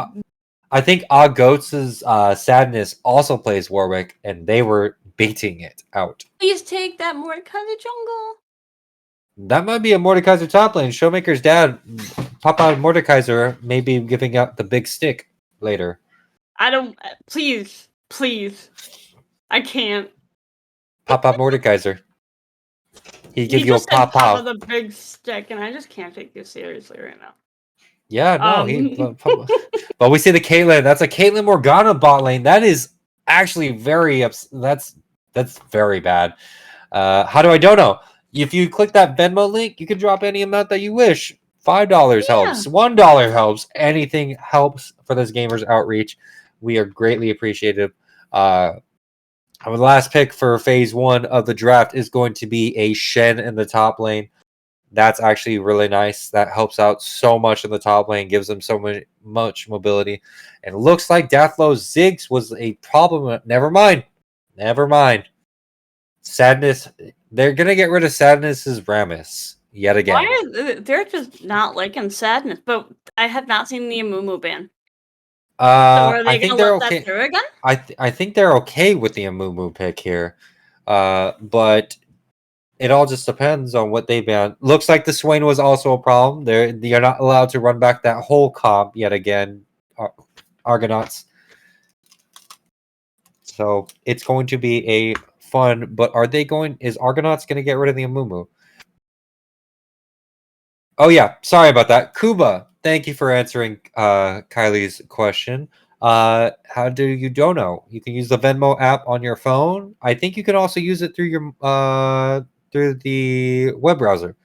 Agos' Sadness also plays Warwick, and they were baiting it out. Please take that Mordecai the jungle. That might be a Mordekaiser top lane. Showmaker's dad, Papa Mordekaiser, may be giving out the big stick later. I don't. Please. I can't. Papa Mordekaiser. He give He you a just said pop the big stick, and I just can't take you seriously right now. Yeah, no, but we see the Caitlyn. That's a Caitlyn Morgana bot lane. That is actually very that's very bad. How do I don't know? If you click that Venmo link, you can drop any amount that you wish. $5 helps. $1 helps. Anything helps for this Gamers Outreach. We are greatly appreciative. Our last pick for phase 1 of the draft is going to be a Shen in the top lane. That's actually really nice. That helps out so much in the top lane, gives them so much mobility. And it looks like Deathlow's Ziggs was a problem. Never mind. Sadness. They're going to get rid of Sadness's Rammus yet again. Why they're just not liking Sadness, but I have not seen the Amumu ban. So are they going to let that through again? I think they're okay with the Amumu pick here. But it all just depends on what they ban. Looks like the Swain was also a problem. You're not allowed to run back that whole comp yet again, Argonauts. So it's going to be a fun. But is Argonauts going to get rid of the Amumu? Oh yeah, sorry about that. Kuba, thank you for answering Kylie's question. How do you dono? You can use the Venmo app on your phone. I think you can also use it through your through the web browser.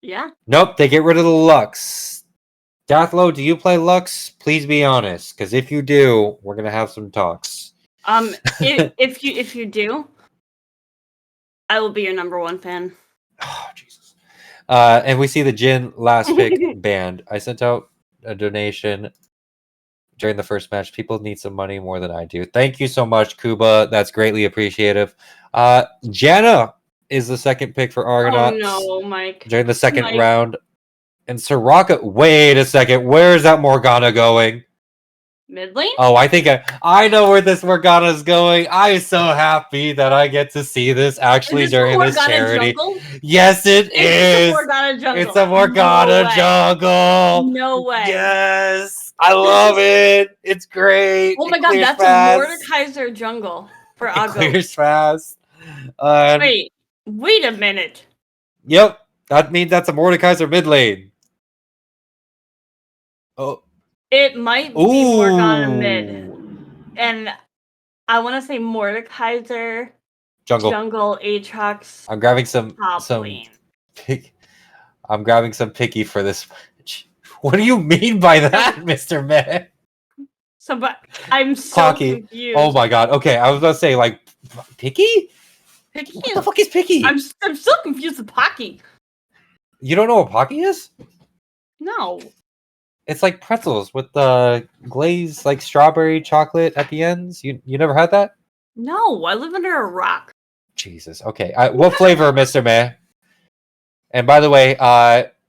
Yeah. Nope, they get rid of the Lux. Dathlo, do you play Lux? Please be honest, because if you do, we're gonna have some talks. If you do, I will be your #1 fan. Oh Jesus. And we see the Jin last pick banned. I sent out a donation during the first match. People need some money more than I do. Thank you so much, Kuba. That's greatly appreciative. Janna is the second pick for Argonauts. Oh no, Mike. During the second round. And Soraka, wait a second. Where is that Morgana going? Mid lane? Oh, I think I know where this Morgana is going. I'm so happy that I get to see this actually Is this the during this Morgana charity. jungle? Yes, it It's the is. Morgana jungle. It's a No Morgana way. jungle. No way. Yes, I love it. It's great. Oh It my god, clears that's fast. a Mordekaiser jungle for It Agos. clears fast. Wait a minute. Yep, that means that's a Mordekaiser mid lane. Oh, It might be Morgana mid. And I want to say Mordekaiser, jungle Aatrox, I'm grabbing some lane. I'm grabbing some picky for this match. What do you mean by that, Mr. Meh? So, but I'm so Pocky. confused. Oh my god. Okay, I was gonna say like picky? Picky What the fuck is picky? I'm still confused with Pocky. You don't know what Pocky is? No. It's like pretzels with the glazed like strawberry chocolate at the ends. You never had that? No, I live under a rock. Jesus. Okay. What flavor, Mr. Meh? And by the way,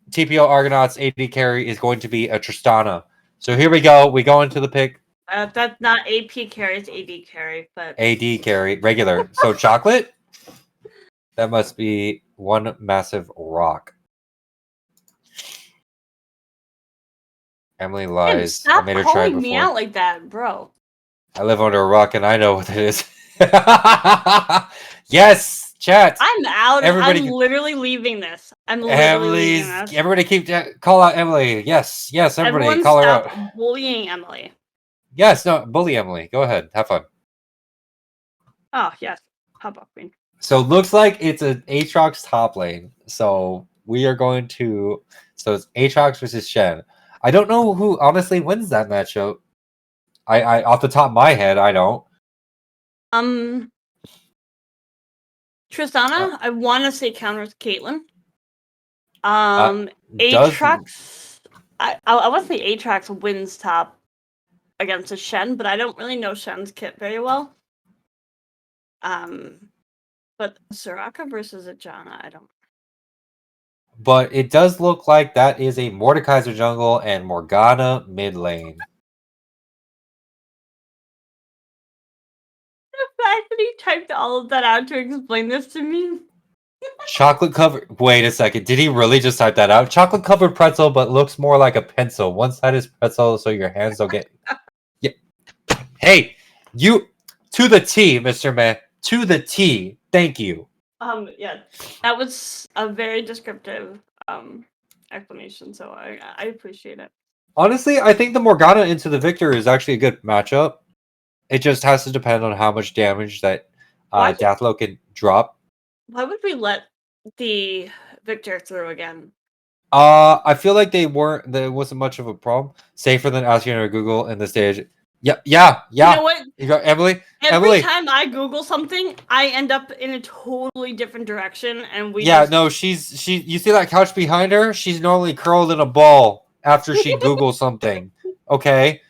TPO Argonauts AD carry is going to be a Tristana. So here we go. We go into the pick. That's not AP carry, it's AD carry, but AD carry, regular. So chocolate? That must be one massive rock. Emily lies. Stop I made her try it calling me before. out like that, bro. I live under a rock and I know what it is. Yes, chat. I'm out. Everybody, I'm literally leaving this. I'm literally leaving this. Everybody keep call out Emily. Yes, everybody Everyone call her stop out. bullying Emily. Yes, no, bully Emily. Go ahead, have fun. Oh yes, hop up queen. So it looks like it's an Aatrox top lane. So we are going to. So it's Aatrox versus Shen. I don't know who honestly wins that matchup. I off the top of my head, I don't. Tristana, I want to say counters Caitlyn. Does Aatrox, I want to say Aatrox wins top against a Shen, but I don't really know Shen's kit very well. But Soraka versus a Janna, I don't. But it does look like that is a Mordekaiser jungle and Morgana mid lane. The fact that he typed all of that out to explain this to me. Chocolate covered. Wait a second. Did he really just type that out? Chocolate covered pretzel, but looks more like a pencil. One side is pretzel, so your hands don't get. Yeah. Hey, you to the T, Mr. Man. To the T. Thank you. Yeah, that was a very descriptive explanation, so I appreciate it. Honestly, I think the Morgana into the Victor is actually a good matchup. It just has to depend on how much damage that Dathlo can drop. Why would we let the Victor through again? I feel like there wasn't much of a problem. Safer than asking her to Google in the stage. Yeah. You know what? You got Emily. Every time I Google something, I end up in a totally different direction, and we. Yeah, no, she's. You see that couch behind her? She's normally curled in a ball after she Googles something. Okay,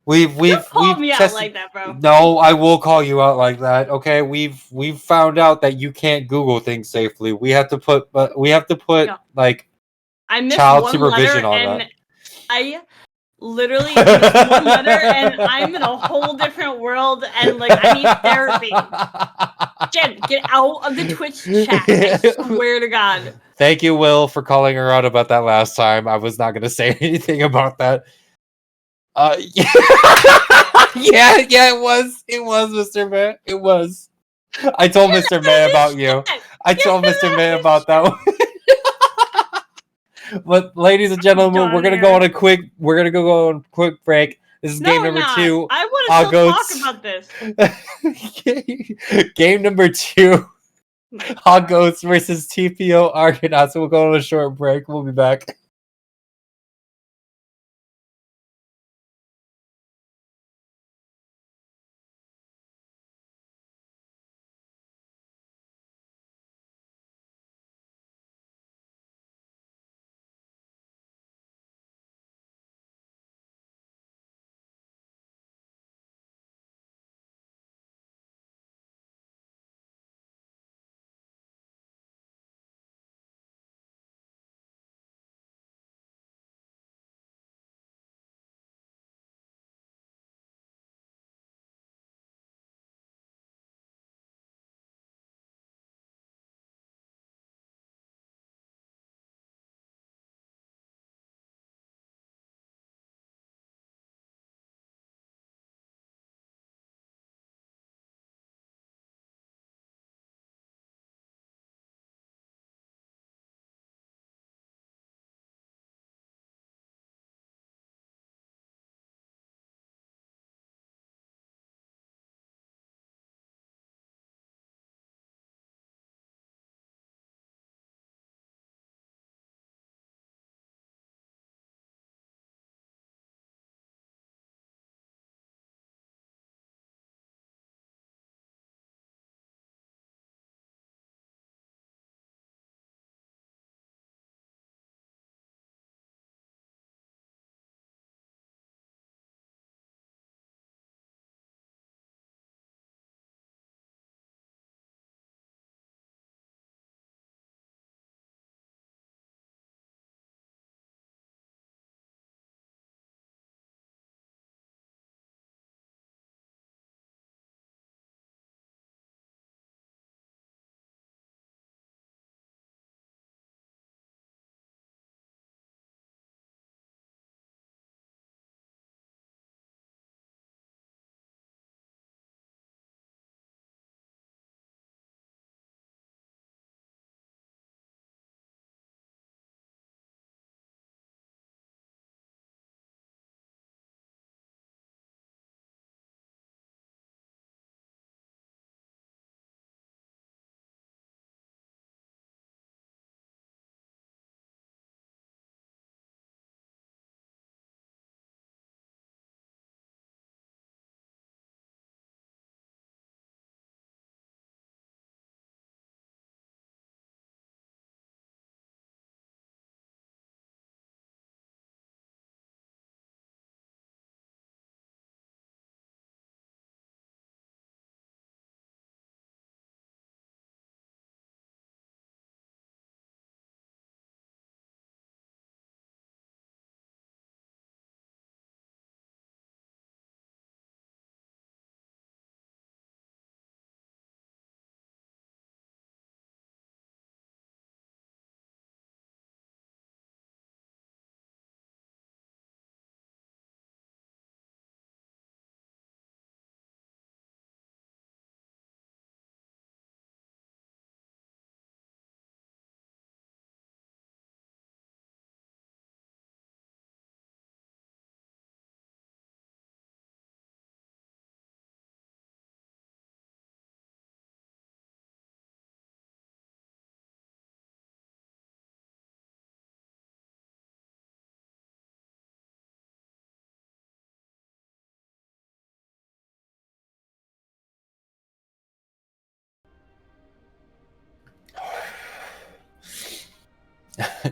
we've call me tested. out like that, bro. No, I will call you out like that. Okay, we've found out that you can't Google things safely. We have to put No. like I missed child one supervision letter, on and that. I literally missed one letter, and I'm in a whole different world, and like I need therapy. Jen, get out of the Twitch chat. I swear to God. Thank you, Will, for calling her out about that last time. I was not going to say anything about that. Yeah. It was, Mr. Man. It was. I told Mr. Man about you. I told Mr. Man about that one. But ladies and gentlemen, we're gonna go on a quick break. This is game number 2. I want to talk about this. Game number 2. Argonauts versus TPO Argonauts. We'll go on a short break. We'll be back.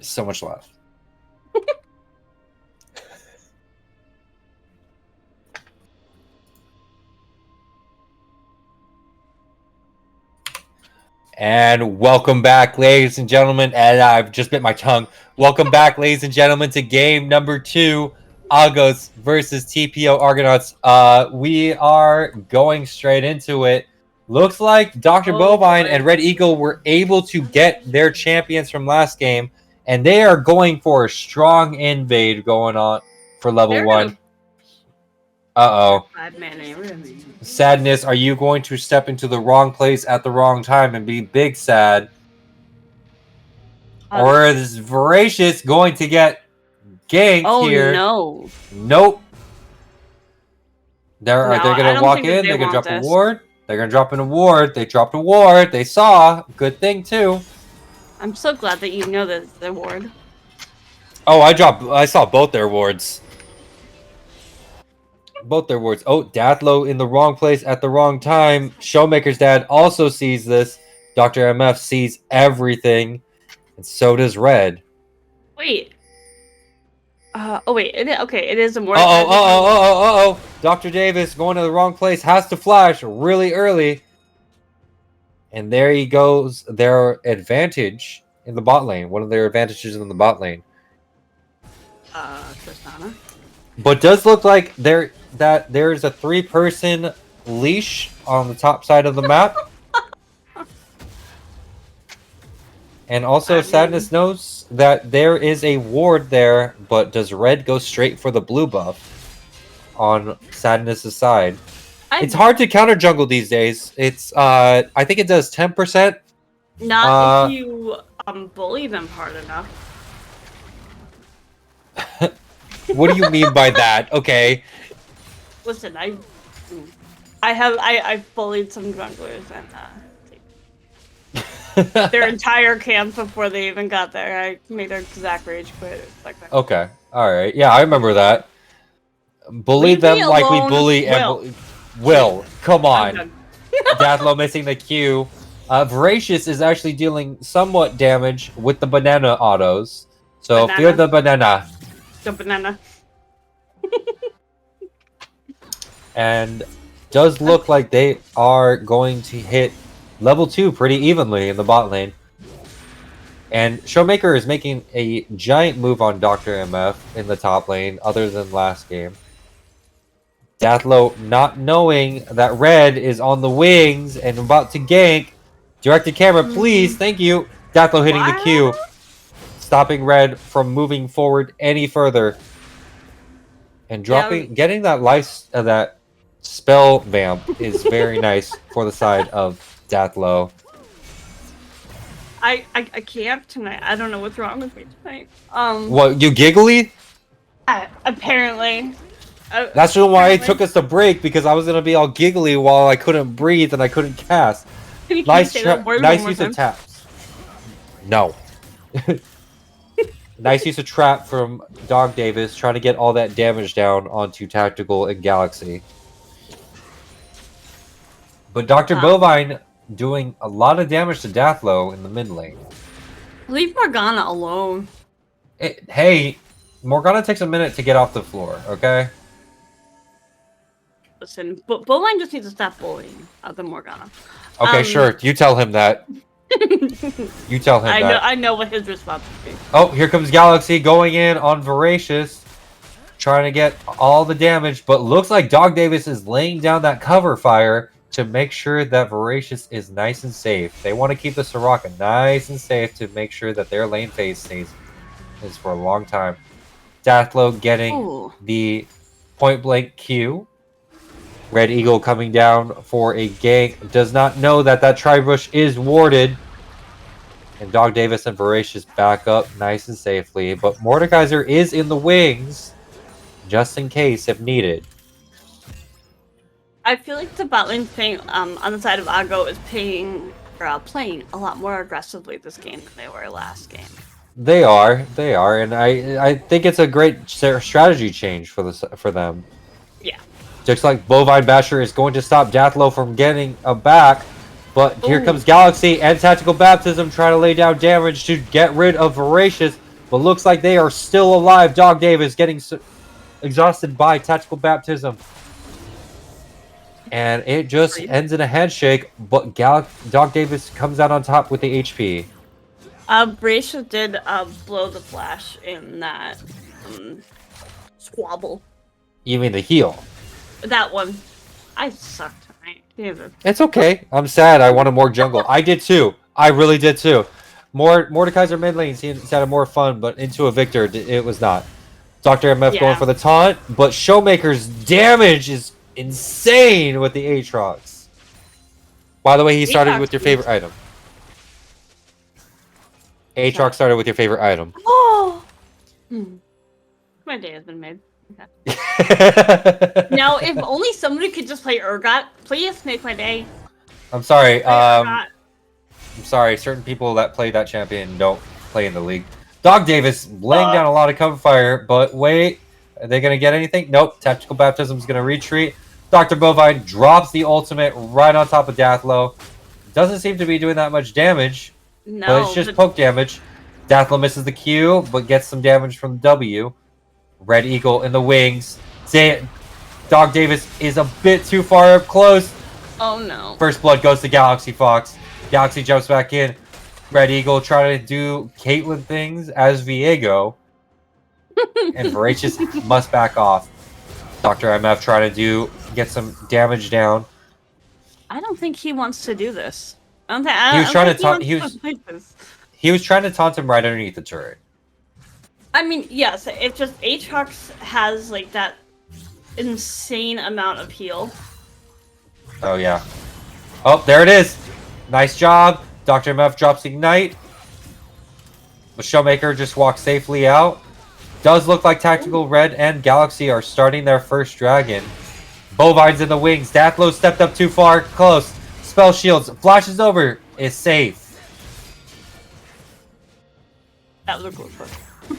So much left. And welcome back, ladies and gentlemen. And I've just bit my tongue. Welcome back, ladies and gentlemen, to game number 2, Argos versus TPO Argonauts. We are going straight into it. Looks like Dr. Bovine and Red Eagle were able to get their champions from last game, and they are going for a strong invade going on for level 1. Uh-oh. Sadness, are you going to step into the wrong place at the wrong time and be big sad? Or is Voracious going to get ganked here? Oh, no. Nope. They're going to walk in. They're going to drop this. a ward. They're going to drop an award. They dropped a ward. They saw. Good thing, too. I'm so glad that you know the ward. Oh, I saw both their wards. Both their wards. Oh, Dathlo in the wrong place at the wrong time. Showmaker's dad also sees this. Dr. MF sees everything. And so does Red. Wait. Wait. It is a more. Uh-oh. Dr. Davis going to the wrong place. Has to flash really early. And there he goes. Their advantage in the bot lane. One of their advantages in the bot lane. Tristana. But does look like there's a 3-person leash on the top side of the map. And also, Sadness knows that there is a ward there, but does Red go straight for the blue buff on Sadness' side? It's hard to counter jungle these days. It's I think it does 10%. Not if you bully them hard enough. What do you mean by that? Okay. Listen, I bullied some junglers and their entire camp before they even got there. I made their exact rage quit. Like that. Okay. All right. Yeah, I remember that. Bully Leave them me like we alone, bully Will. Come on. Dathlo missing the Q. Voracious is actually dealing somewhat damage with the banana autos. So fear the banana. The banana. And does look like they are going to hit level 2 pretty evenly in the bot lane. And Showmaker is making a giant move on Dr. MF in the top lane, other than last game. Dathlo not knowing that Red is on the wings and about to gank. Directed camera, please. Thank you. Dathlo hitting the Q. Stopping Red from moving forward any further. And getting that that spell vamp is very nice for the side of Dathlo. I can't tonight. I don't know what's wrong with me tonight. What, you giggly? Apparently. That's why it took us a break, because I was gonna be all giggly while I couldn't breathe and I couldn't cast. Nice use of taps. No. Nice use of trap from Dog Davis, trying to get all that damage down onto Tactical and Galaxy. But Dr. Bovine doing a lot of damage to Dathlo in the mid lane. Leave Morgana alone. Hey, Morgana takes a minute to get off the floor, okay? Listen, Bovine just needs to stop bullying the Morgana. Okay, sure. You tell him that. You tell him that. I know what his response would be. Oh, here comes Galaxy going in on Voracious. Trying to get all the damage, but looks like Dog Davis is laying down that cover fire to make sure that Voracious is nice and safe. They want to keep the Soraka nice and safe to make sure that their lane phase stays for a long time. Dathlo getting the point blank Q. Red Eagle coming down for a gank. Does not know that Tribush is warded. And Dog Davis and Voracious back up nice and safely. But Mordekaiser is in the wings, just in case if needed. I feel like the bot lane thing on the side of Aggo is playing a lot more aggressively this game than they were last game. They are, and I think it's a great strategy change for them. Yeah. Just like Bovine Basher is going to stop Dathlo from getting a back. But here Ooh. comes Galaxy and Tactical Baptism trying to lay down damage to get rid of Voracious. But looks like they are still alive. Dog Davis getting exhausted by Tactical Baptism. And it just ends in a handshake, but Dog Davis comes out on top with the HP. Bracia did blow the flash in that squabble. You mean the heal? That one. I sucked tonight. Jesus. It's okay. I'm sad. I wanted more jungle. I did too. I really did too. Mordekaiser mid lane sounded more fun, but into a Victor, it was not. Dr. MF going for the taunt, but Showmaker's damage is insane with the Aatrox. By the way, he started with your favorite item. Aatrox started with your favorite item. Oh! My day has been made. Okay. Now, if only somebody could just play Urgot, please make my day. I'm sorry. I'm sorry. Certain people that play that champion don't play in the league. Dog Davis laying down a lot of cover fire, but wait, are they gonna get anything? Nope. Tactical Baptism's gonna retreat. Dr. Bovine drops the ultimate right on top of Dathlo. Doesn't seem to be doing that much damage, but it's just poke damage. Dathlo misses the Q, but gets some damage from the W. Red Eagle in the wings. Dog Davis is a bit too far up close. Oh no. First blood goes to Galaxy Fox. Galaxy jumps back in. Red Eagle trying to do Caitlyn things as Viego. And Voracious must back off. Dr. MF trying to get some damage down. I don't think he wants to do this. He was trying to taunt him right underneath the turret. I mean, yes, it's just Aatrox has like that insane amount of heal. Oh yeah. Oh, there it is. Nice job. Dr. MF drops Ignite. The Showmaker just walks safely out. Does look like Tactical Red and Galaxy are starting their first dragon. Bovine's in the wings. Dathlo stepped up too far. Close. Spell shields. Flashes over. Is safe. That was a close one.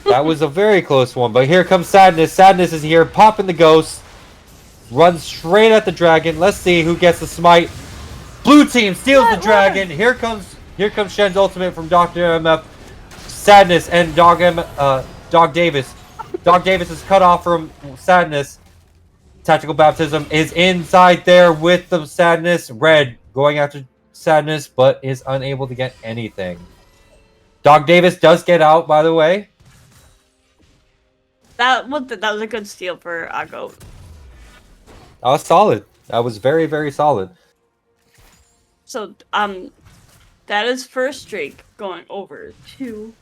That was a very close one. But here comes Sadness. Sadness is here. Popping the ghost. Runs straight at the dragon. Let's see who gets the smite. Blue team steals the dragon. Here comes Shen's ultimate from Dr. MF. Sadness and Dog Davis. Dog Davis is cut off from Sadness. Tactical Baptism is inside there with the Sadness. Red going after Sadness, but is unable to get anything. Dog Davis does get out, by the way. That was a good steal for Goat. That was solid. That was very, very solid. So, that is first streak going over to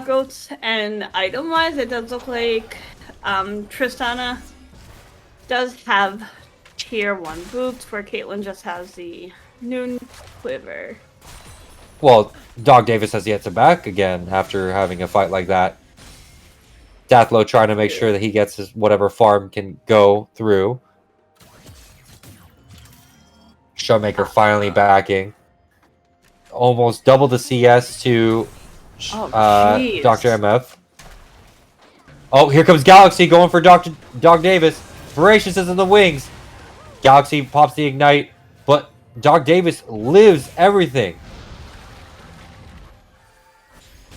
Goats, and item-wise, it does look like Tristana does have tier 1 boots, where Caitlyn just has the Noon Quiver. Well, Dog Davis has yet to back again after having a fight like that. Dathlo trying to make sure that he gets his whatever farm can go through. Showmaker finally backing. Almost double the CS to Dr. MF. Oh, here comes Galaxy going for Dog Davis. Voracious is in the wings. Galaxy pops the Ignite, but Dog Davis lives everything.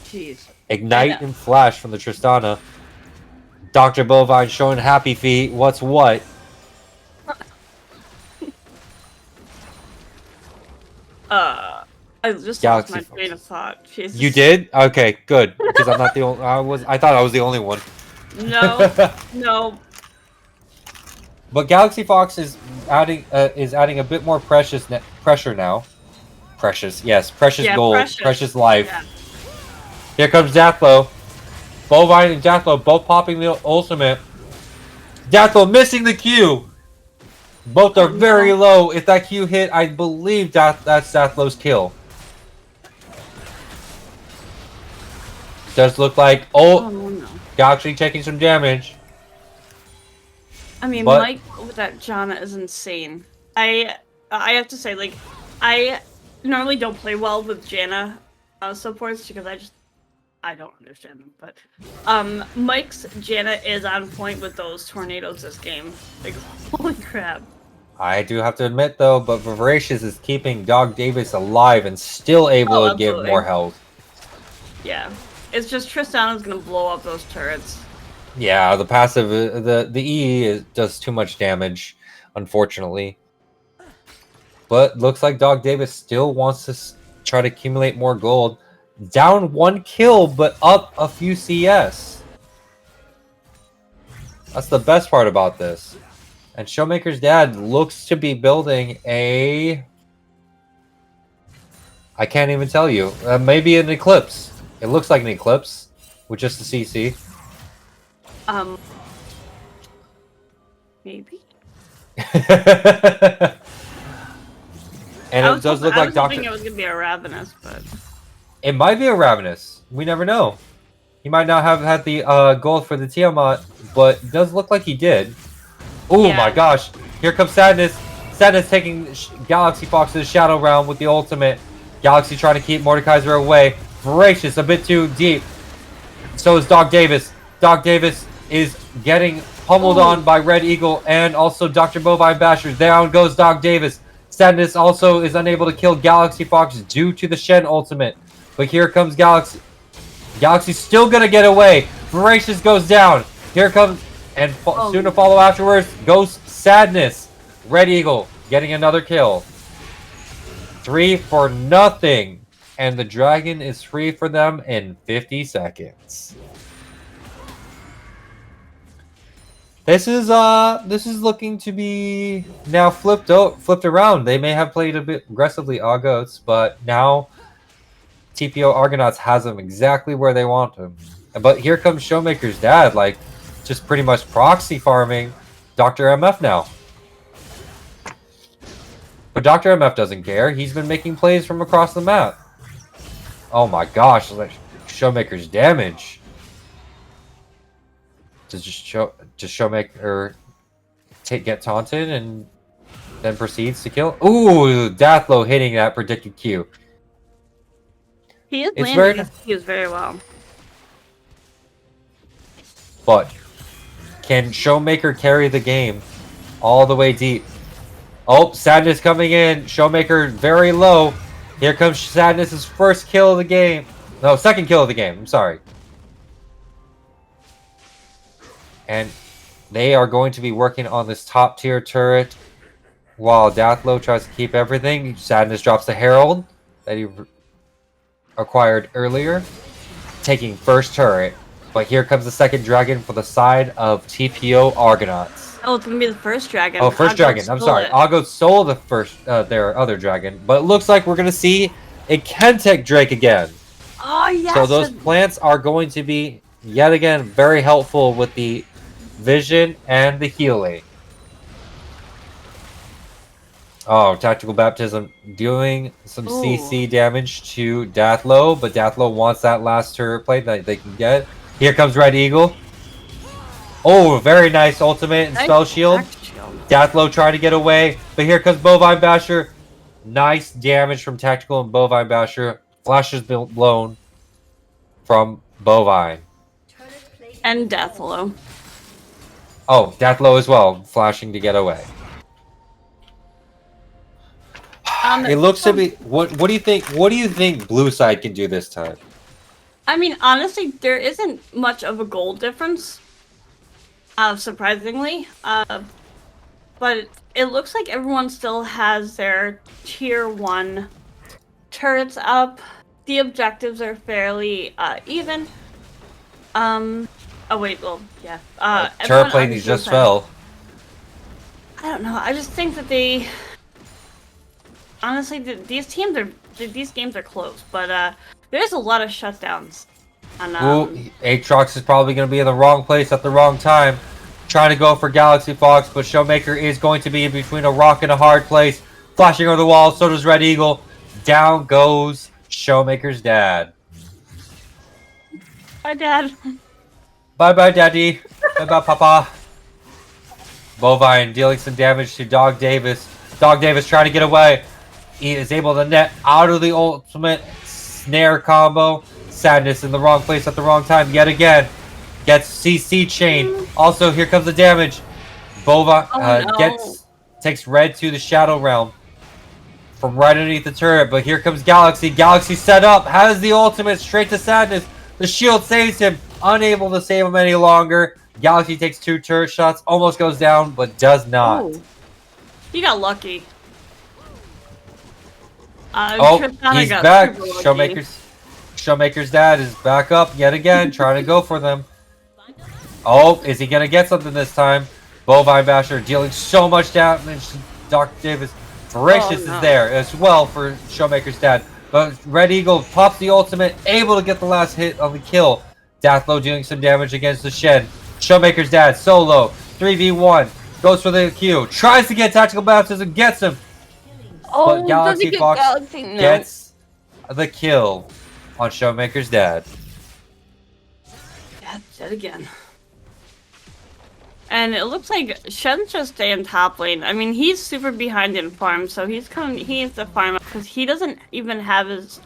Jeez. Ignite and Flash from the Tristana. Dr. Bovine showing happy feet. What's what? I just lost my train of thought. Jesus. You did? Okay, good. Because I'm not the only. I thought I was the only one. No, no. But Galaxy Fox is adding a bit more pressure now. Precious, yes, precious gold, precious life. Yeah. Here comes Dathlo. Bovine and Dathlo both popping the ultimate. Dathlo missing the Q. Both are very low. If that Q hit, I believe that's Dathlo's kill. Does look like Galaxy taking some damage. I mean, Mike with that Janna is insane. I have to say, like, I normally don't play well with Janna supports because I don't understand them. But Mike's Janna is on point with those tornadoes this game. Like, holy crap! I do have to admit, though, but Voracious is keeping Dog Davis alive and still able Oh, to give more absolutely. health. Yeah. It's just Tristana's gonna blow up those turrets. Yeah, the passive, the does too much damage, unfortunately. But looks like Dog Davis still wants to try to accumulate more gold. Down 1 kill, but up a few CS. That's the best part about this. And Showmaker's dad looks to be building a... I can't even tell you. Maybe an Eclipse. It looks like an Eclipse with just a CC. Maybe. And it does look like I was hoping it was gonna be a Ravenous, but it might be a Ravenous. We never know. He might not have had the gold for the Tiamat, but it does look like he did. Oh yeah. my gosh! Here comes Sadness. Sadness taking Galaxy Fox to the Shadow Realm with the ultimate. Galaxy trying to keep Mordekaiser away. Voracious a bit too deep. So is Dog Davis. Dog Davis is getting pummeled on by Red Eagle and also Dr. Bovine Basher. Down goes Dog Davis. Sadness also is unable to kill Galaxy Fox due to the Shen ultimate. But here comes Galaxy. Galaxy's still gonna get away. Voracious goes down. Here comes, and soon to follow afterwards goes Sadness. Red Eagle getting another kill. 3 for nothing. And the dragon is free for them in 50 seconds. This is looking to be now flipped around. They may have played a bit aggressively Argonauts, but now TPO Argonauts has them exactly where they want them. But here comes Showmaker's dad, like just pretty much proxy farming Dr. MF now. But Dr. MF doesn't care. He's been making plays from across the map. Oh my gosh, like Showmaker's damage. Does Showmaker get taunted and then proceeds to kill? Ooh, Dathlo hitting that predicted Q. He is landing his Qs very well. But can Showmaker carry the game all the way deep? Oh, Sadness coming in. Showmaker very low. Here comes Sadness's first kill of the game. No, second kill of the game. I'm sorry. And they are going to be working on this top tier turret while Dathlo tries to keep everything. Sadness drops the Herald that he acquired earlier, taking first turret. But here comes the second dragon for the side of TPO Argonauts. Oh, it's gonna be the first dragon. Oh, first dragon. I'm sorry. Argo stole the first their other dragon, but it looks like we're gonna see a Kentech Drake again. Oh yes. So those plants are going to be yet again very helpful with the vision and the healing. Oh, Tactical Baptism doing some CC damage to Dathlo, but Dathlo wants that last turret plate that they can get. Here comes Red Eagle. Oh, very nice ultimate and spell shield. Dathlo trying to get away, but here comes Bovine Basher. Nice damage from Tactical and Bovine Basher. Flash has been blown from Bovine. And Dathlo. Oh, Dathlo as well, flashing to get away. It looks to be. What do you think? What do you think Blue side can do this time? I mean, honestly, there isn't much of a goal difference. Surprisingly, but it looks like everyone still has their tier 1 turrets up. The objectives are fairly even. Oh wait, well, yeah. Turret plate just fell. I don't know. I just think that they. Honestly, these games are close, but there's a lot of shutdowns. And, ooh, Aatrox is probably going to be in the wrong place at the wrong time. Trying to go for Galaxy Fox, but Showmaker is going to be in between a rock and a hard place. Flashing over the wall, so does Red Eagle. Down goes Showmaker's dad. Bye, Dad. Bye-bye, Daddy. Bye-bye, Papa. Bovine dealing some damage to Dog Davis. Dog Davis trying to get away. He is able to net out of the ultimate snare combo. Sadness in the wrong place at the wrong time yet again. Gets CC chain. Also, here comes the damage. Bovine gets takes red to the Shadow Realm from right underneath the turret. But here comes Galaxy. Galaxy set up, has the ultimate straight to Sadness. The shield saves him, unable to save him any longer. Galaxy takes 2 turret shots, almost goes down, but does not. Oh, he got lucky. He's back. Showmaker's dad is back up yet again, trying to go for them. Oh, is he going to get something this time? Bovine Basher dealing so much damage to Dr. Davis. Voracious is there as well for Showmaker's dad. But Red Eagle pops the ultimate, able to get the last hit on the kill. Dathlo doing some damage against the Shen. Showmaker's dad solo, 3v1. Goes for the Q. Tries to get tactical baptism, gets him. But Galaxy Fox gets the kill on Showmaker's dad. Yeah, dead again. And it looks like Shen's just staying top lane. I mean, he's super behind in farm, so he needs to farm up because he doesn't even have his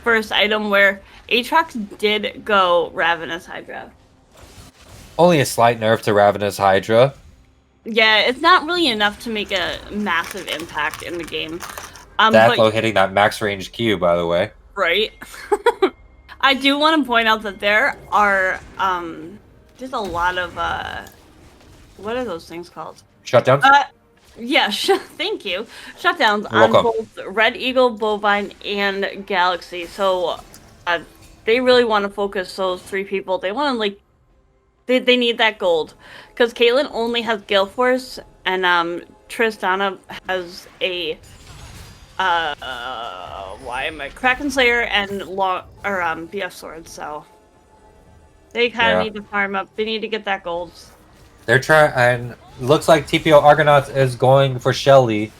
first item where Aatrox did go Ravenous Hydra. Only a slight nerf to Ravenous Hydra. Yeah, it's not really enough to make a massive impact in the game. Dathlo hitting that max range Q, by the way. Right. I do want to point out that there are there's a lot of what are those things called? Shutdowns? Yeah, thank you. Shutdowns You're on welcome. both Red Eagle, Bovine, and Galaxy. So they really want to focus those 3 people. They want to they need that gold because Caitlyn only has Gale Force and Tristana has a Kraken Slayer and BF Sword. So they kind of need to farm up. They need to get that gold. They're trying, and looks like TPO Argonauts is going for Shelly.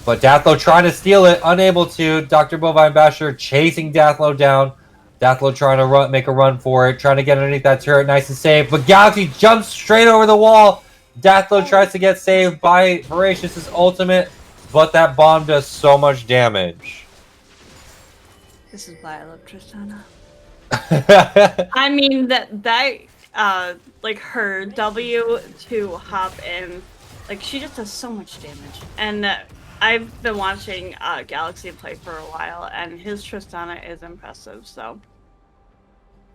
But Dathlo trying to steal it, unable to. Dr. Bovine Basher chasing Dathlo down. Dathlo trying to make a run for it, trying to get underneath that turret, nice and safe. But Galaxy jumps straight over the wall. Dathlo tries to get saved by Voracious' ultimate, but that bomb does so much damage. This is why I love Tristana. I mean like her W to hop in, like she just does so much damage. And I've been watching Galaxy play for a while, and his Tristana is impressive. So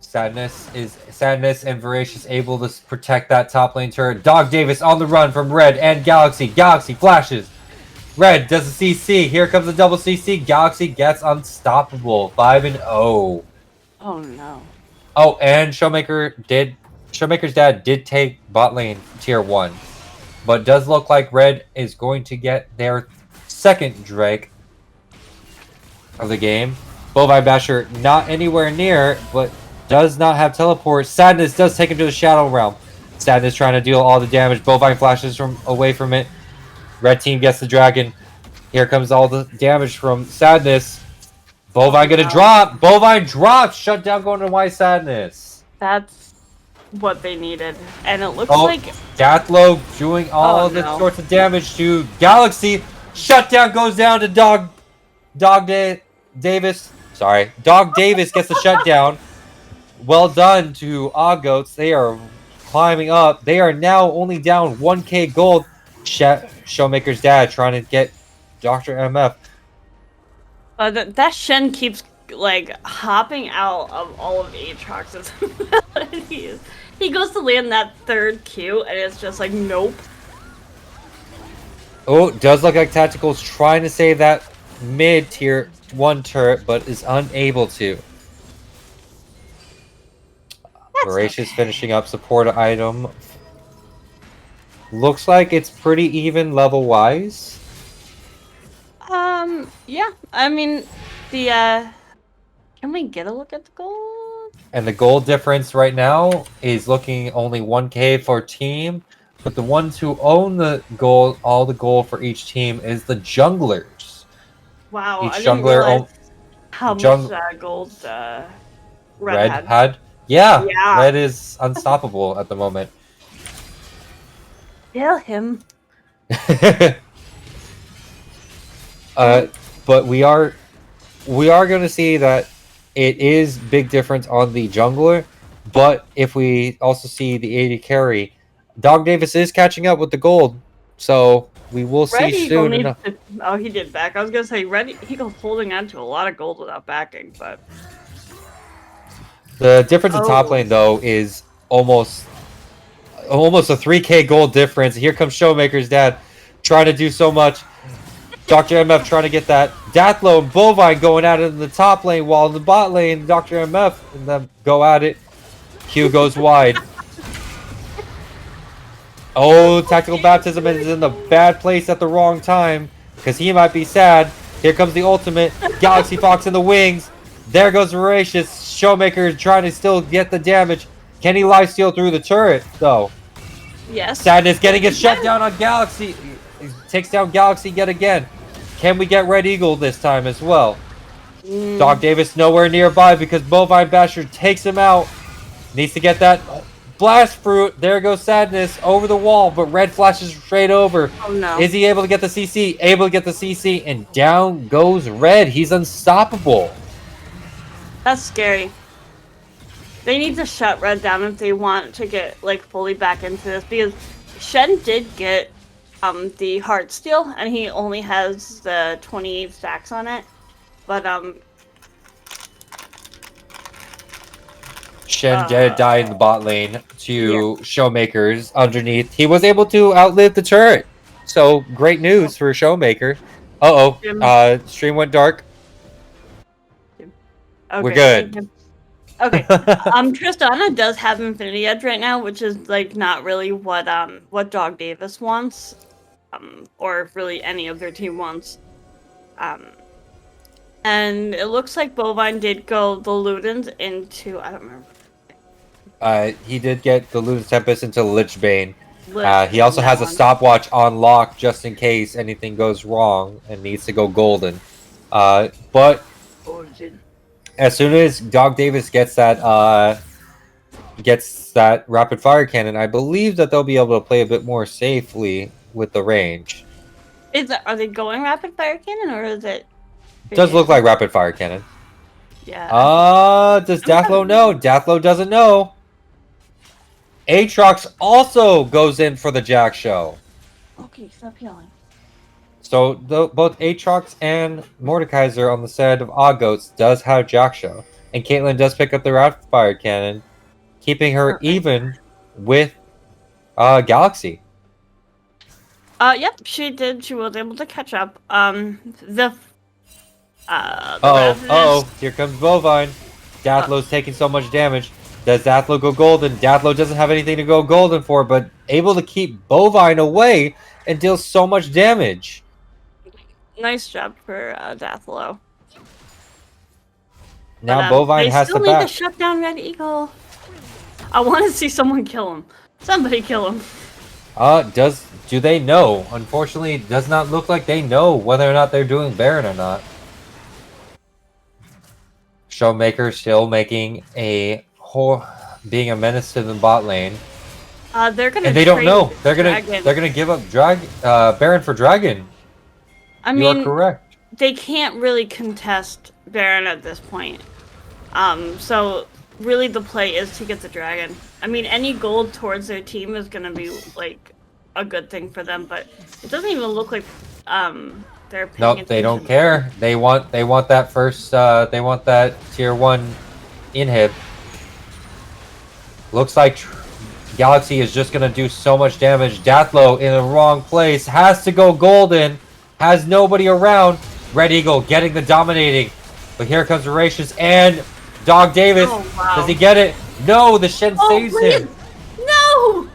Sadness and Voracious able to protect that top lane turret. Dog Davis on the run from Red and Galaxy. Galaxy flashes. Red does a CC. Here comes the double CC. Galaxy gets unstoppable. 5-0. Oh no. Oh, and Showmaker's dad did take bot lane tier 1. But does look like Red is going to get their second Drake of the game. Bovine Basher not anywhere near, but does not have teleport. Sadness does take him to the Shadow Realm. Sadness trying to deal all the damage. Bovine flashes away from it. Red team gets the dragon. Here comes all the damage from Sadness. Bovine gonna drop. Bovine drops. Shut down going to White Sadness. That's what they needed. And it looks like Dathlo doing all the sorts of damage to Galaxy. Shutdown goes down to Davis. Sorry. Dog Davis gets the shutdown. Well done to Argonauts. They are climbing up. They are now only down 1k gold. Showmaker's dad trying to get Dr. MF. That Shen keeps like hopping out of all of Aatrox's abilities. He goes to land that third Q, and it's just like, nope. Oh, does look like Tactical's trying to save that mid-tier 1 turret, but is unable to. Voracious finishing up support item. Looks like it's pretty even level-wise. Yeah. I mean, the, can we get a look at the gold? And the gold difference right now is looking only 1k for team. But the ones who own the gold, all the gold for each team, is the junglers. Wow, each I didn't jungler realize how much gold Red had. Yeah, Red is unstoppable at the moment. Kill him. But we are going to see that it is big difference on the jungler. But if we also see the AD carry, Dog Davis is catching up with the gold. So we will see Red Eagle soon needs enough. to. Oh, he did back. I was gonna say Red Eagle's holding on to a lot of gold without backing, but The difference in top oh, lane though is almost a 3K gold difference. Here comes Showmaker's dad trying to do so much. Dr. MF trying to get that. Dathlo and Bovine going at it in the top lane, while in the bot lane, Dr. MF and them go at it. Q goes wide. Oh, Tactical Baptism is in the bad place at the wrong time because he might be sad. Here comes the ultimate. Galaxy Fox in the wings. There goes Voracious. Showmaker trying to still get the damage. Can he lifesteal through the turret, though? yes. Sadness getting it shut down on Galaxy. He takes down Galaxy yet again. Can we get Red Eagle this time as well? Dog Davis nowhere nearby because Bovine Basher takes him out. Needs to get that blast fruit. There goes Sadness over the wall, but Red flashes straight over. Oh no. Is he able to get the CC? Able to get the CC, and down goes Red. He's unstoppable. That's scary. They need to shut Red down if they want to get like fully back into this, because Shen did get the heart steal and he only has the 28 stacks on it. But Shen did die in the bot lane to Showmakers underneath. He was able to outlive the turret. So great news for Showmaker. Stream went dark. okay, We're good. Okay. Tristana does have Infinity Edge right now, which is like not really what Dog Davis wants, or really any of their team wants. And it looks like Bovine did go the Ludens into, I don't remember. He did get the Luden's Tempest into Lich Bane. He also that has a one. stopwatch on lock just in case anything goes wrong and needs to go golden. But as soon as Dog Davis gets that rapid fire cannon, I believe that they'll be able to play a bit more safely with the range. Are they going rapid fire cannon, or is it? Does look like rapid fire cannon. Yeah. Does Dathlo know? Dathlo doesn't know. Aatrox also goes in for the Jack Show. Okay, stop yelling. So both Aatrox and Mordekaiser on the side of Argonauts does have Jack Show. And Caitlyn does pick up the rapid fire cannon, keeping her even with Galaxy. Yep, she did. She was able to catch up. Here comes Bovine. Dathlo's taking so much damage. Does Dathlo go golden? Dathlo doesn't have anything to go golden for, but able to keep Bovine away and deal so much damage. Nice job for Dathlo. Now Bovine has to back. They still need to shut down Red Eagle. I want to see someone kill him. Somebody kill him. Do they know? Unfortunately, it does not look like they know whether or not they're doing Baron or not. Showmaker still making being a menace to the bot lane. They're gonna. And they don't know. They're gonna give up Baron for Dragon. I mean, you are correct. They can't really contest Baron at this point. So really the play is to get the Dragon. I mean, any gold towards their team is gonna be like a good thing for them, but it doesn't even look like they're paying attention. They don't care. They want that first they want that tier 1 inhib. Looks like Galaxy is just gonna do so much damage. Dathlo in the wrong place, has to go golden, has nobody around. Red Eagle getting the dominating, but here comes Voracious and Dog Davis. Oh, wow. Does he get it? No, the Shen saves him. No!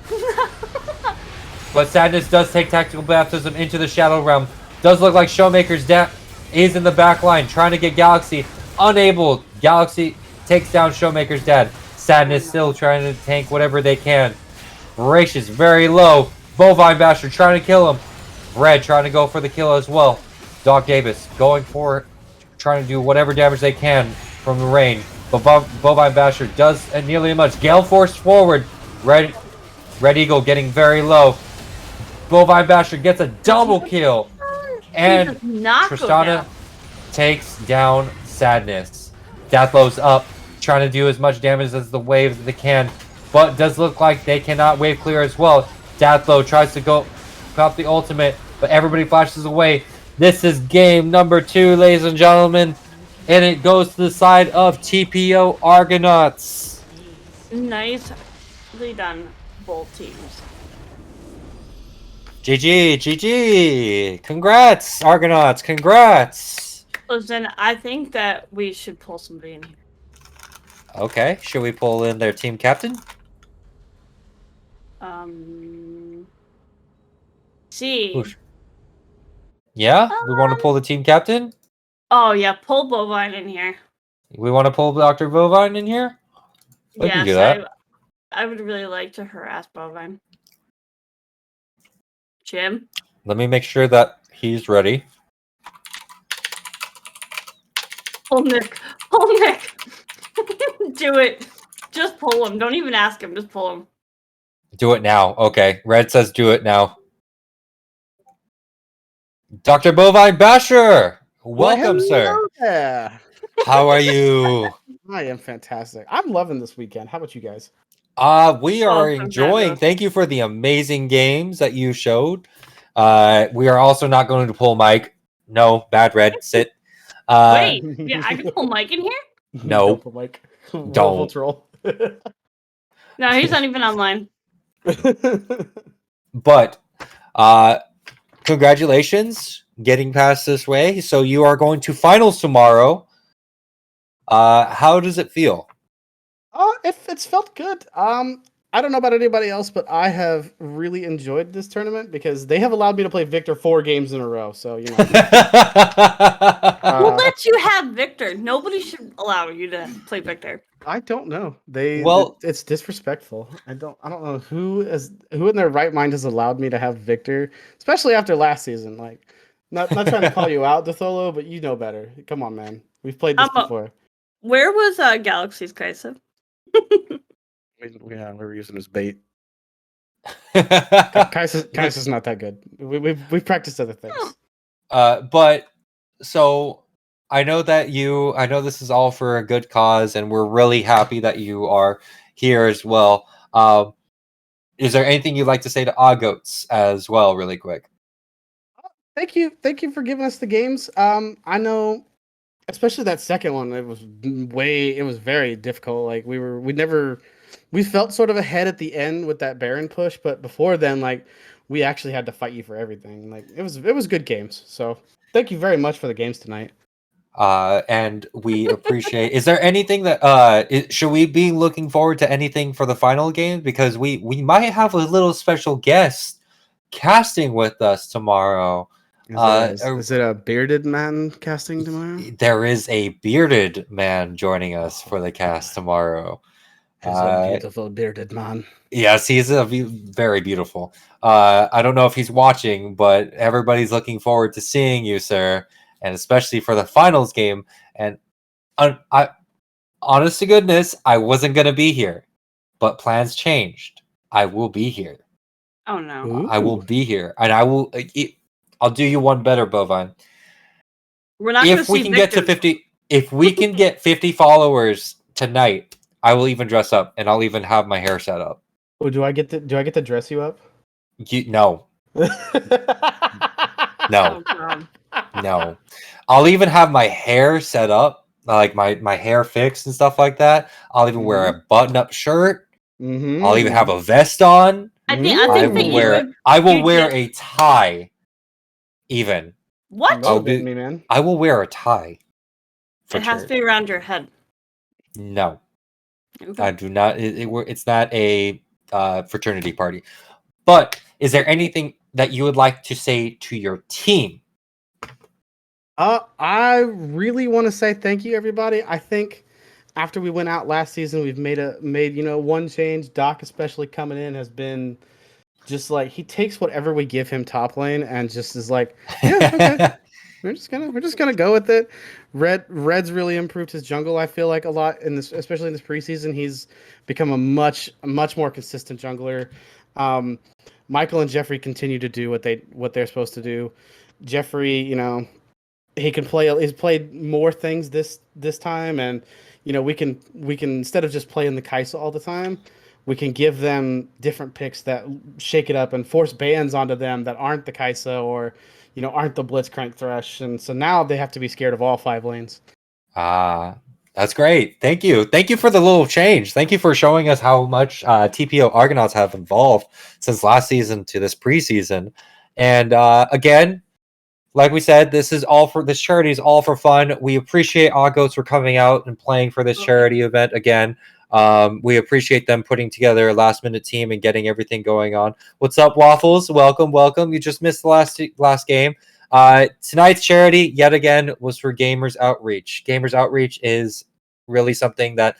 But Sadness does take Tactical Baptism into the Shadow Realm. Does look like Showmaker's is in the back line trying to get Galaxy. Unable. Galaxy takes down Showmaker's dad. Sadness still trying to tank whatever they can. Voracious very low. Bovine Basher trying to kill him. Red trying to go for the kill as well. Dog Davis going for trying to do whatever damage they can from the range. But Bovine Basher does nearly as much. Gale Force forward. Red Eagle getting very low. Bovine Basher gets a double kill. And Tristana takes down Sadness. Dathlo's up, trying to do as much damage as the waves they can. But does look like they cannot wave clear as well. Dathlo tries to go Not the ultimate, but everybody flashes away. This is game number 2, ladies and gentlemen, and it goes to the side of TPO Argonauts. Nicely done, both teams. GG, GG. Congrats, Argonauts. Congrats. Listen, I think that we should pull somebody in here. Okay, should we pull in their team captain? See. Oof. Yeah, we want to pull the team captain? Oh, yeah, pull Bovine in here. We want to pull Dr. Bovine in here? We can do that. I would really like to harass Bovine. Jim? Let me make sure that he's ready. Pull Nick. Pull Nick. Do it. Just pull him. Don't even ask him. Just pull him. Do it now. Okay. Red says do it now. Dr. Bovine Basher! Welcome, sir. There. How are you? I am fantastic. I'm loving this weekend. How about you guys? We are enjoying. Thank you for the amazing games that you showed. We are also not going to pull Mike. No, bad Red. Sit. Wait, yeah, I can pull Mike in here? No. Don't pull Mike. Don't. Troll. No, he's not even online. But congratulations getting past this way. So you are going to finals tomorrow. How does it feel? It's felt good. I don't know about anybody else, but I have really enjoyed this tournament because they have allowed me to play Victor 4 games in a row. So you know, who lets you have Victor? Nobody should allow you to play Victor. I don't know. It's disrespectful. I don't know who in their right mind has allowed me to have Victor, especially after last season. Like, not trying to call you out, Dotholo, but you know better. Come on, man. We've played this before. Where was Galaxy's Kaisa? We were using his bait. Kaisa's not that good. We've practiced other things. But so I know this is all for a good cause, and we're really happy that you are here as well. Is there anything you'd like to say to Argoats as well, really quick? Thank you for giving us the games. I know, especially that second one, it was very difficult. Like we felt sort of ahead at the end with that Baron push, but before then, like, we actually had to fight you for everything. Like, it was good games. So thank you very much for the games tonight. And we appreciate. Is there anything that should we be looking forward to anything for the final game? Because we might have a little special guest casting with us tomorrow. Is it a bearded man casting tomorrow? There is a bearded man joining us for the cast tomorrow. He's a beautiful bearded man. Yes, he's very beautiful. I don't know if he's watching, but everybody's looking forward to seeing you, sir, and especially for the finals game. And I, honest to goodness, I wasn't gonna be here, but plans changed. I will be here. Oh no! Ooh. I will be here, and I will. I'll do you one better, Bovine. We're not. If we can get to 50, if we can get 50 followers tonight, I will even dress up, and I'll even have my hair set up. Oh, do I get to dress you up? No. No. Oh, No. I'll even have my hair set up, like my hair fixed and stuff like that. I'll even wear a button-up shirt. Mm-hmm. I'll even have a vest on. I will wear a tie. Even. What? I will wear a tie. It has to be around your head. No. Okay. I do not. It's not a fraternity party. But is there anything that you would like to say to your team? I really want to say thank you, everybody. I think after we went out last season, we've made one change. Doc, especially coming in, has been just like, he takes whatever we give him top lane and just is like, yeah, okay. We're just gonna go with it. Red's really improved his jungle, I feel like, a lot in this, especially in this preseason. He's become a much more consistent jungler. Michael and Jeffrey continue to do what they're supposed to do. Jeffrey, he can play. He's played more things this time, and we can instead of just playing the Kai'Sa all the time, we can give them different picks that shake it up and force bans onto them that aren't the Kaisa or, aren't the Blitzcrank Thresh. And so now they have to be scared of all 5 lanes. That's great. Thank you. Thank you for the little change. Thank you for showing us how much TPO Argonauts have evolved since last season to this preseason. And again, like we said, this charity is all for fun. We appreciate Argos for coming out and playing for this charity event again. We appreciate them putting together a last-minute team and getting everything going on. What's up, Waffles? Welcome. You just missed the last game. Tonight's charity, yet again, was for Gamers Outreach. Gamers Outreach is really something that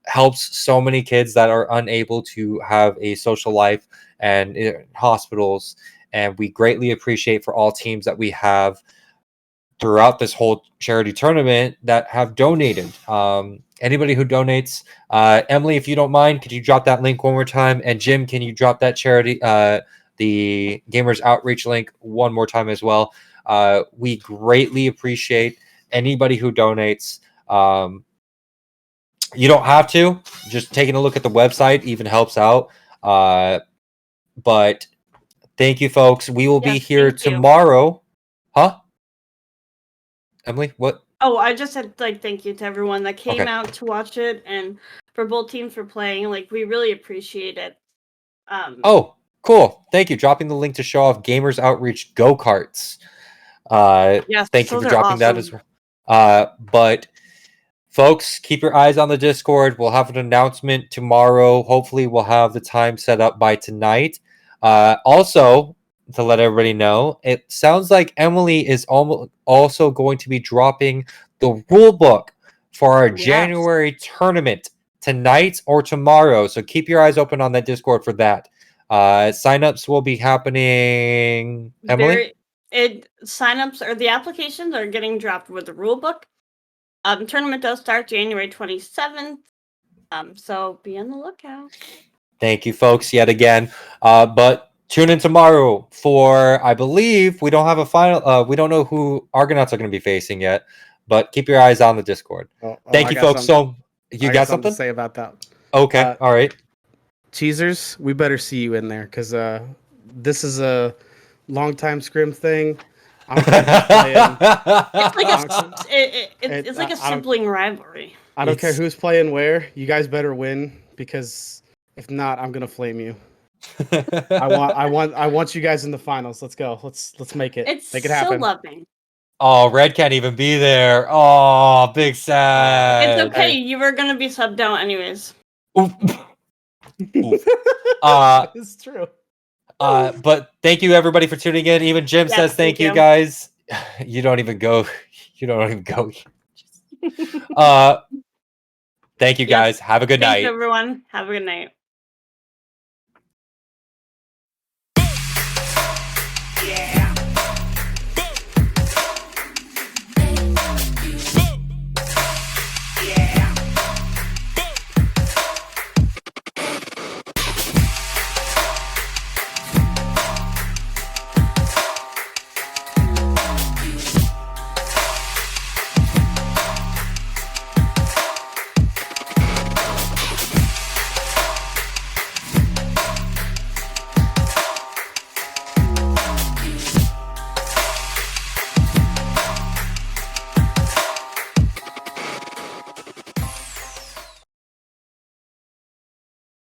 helps so many kids that are unable to have a social life and in hospitals. And we greatly appreciate for all teams that we have throughout this whole charity tournament that have donated. Anybody who donates, Emily, if you don't mind, could you drop that link one more time? And Jim, can you drop that charity, the Gamers Outreach link one more time as well? We greatly appreciate anybody who donates. You don't have to. Just taking a look at the website even helps out. But thank you, folks. We will be here tomorrow. Huh? Emily, what? Oh, I just said thank you to everyone that came out to watch it, and for both teams for playing. We really appreciate it. Oh, cool. Thank you. Dropping the link to show off Gamers Outreach go-karts. Yes, thank you for dropping that as well. But folks, keep your eyes on the Discord. We'll have an announcement tomorrow. Hopefully, we'll have the time set up by tonight. Also, to let everybody know, it sounds like Emily is also going to be dropping the rule book for our January tournament tonight or tomorrow. So keep your eyes open on that Discord for that. Signups will be happening. Emily? Signups or the applications are getting dropped with the rule book. Tournament does start January 27th. So be on the lookout. Thank you, folks, yet again. But tune in tomorrow for, I believe, we don't have a final. We don't know who Argonauts are going to be facing yet, but keep your eyes on the Discord. Thank you, folks. So you got something to say about that? Okay, all right. Cheesers, we better see you in there because this is a long-time scrim thing. I don't care who's playing. It's like a sibling rivalry. I don't care who's playing where. You guys better win because if not, I'm gonna flame you. I want you guys in the finals. Let's go. Let's make it. Make it happen. So loving. Oh, Red can't even be there. Oh, big sad. It's okay. You were gonna be subbed out anyways. Oof. It's true. But thank you everybody for tuning in. Even Jim says thank you guys. You don't even go. Thank you guys. Have a good night. Thanks everyone. Have a good night.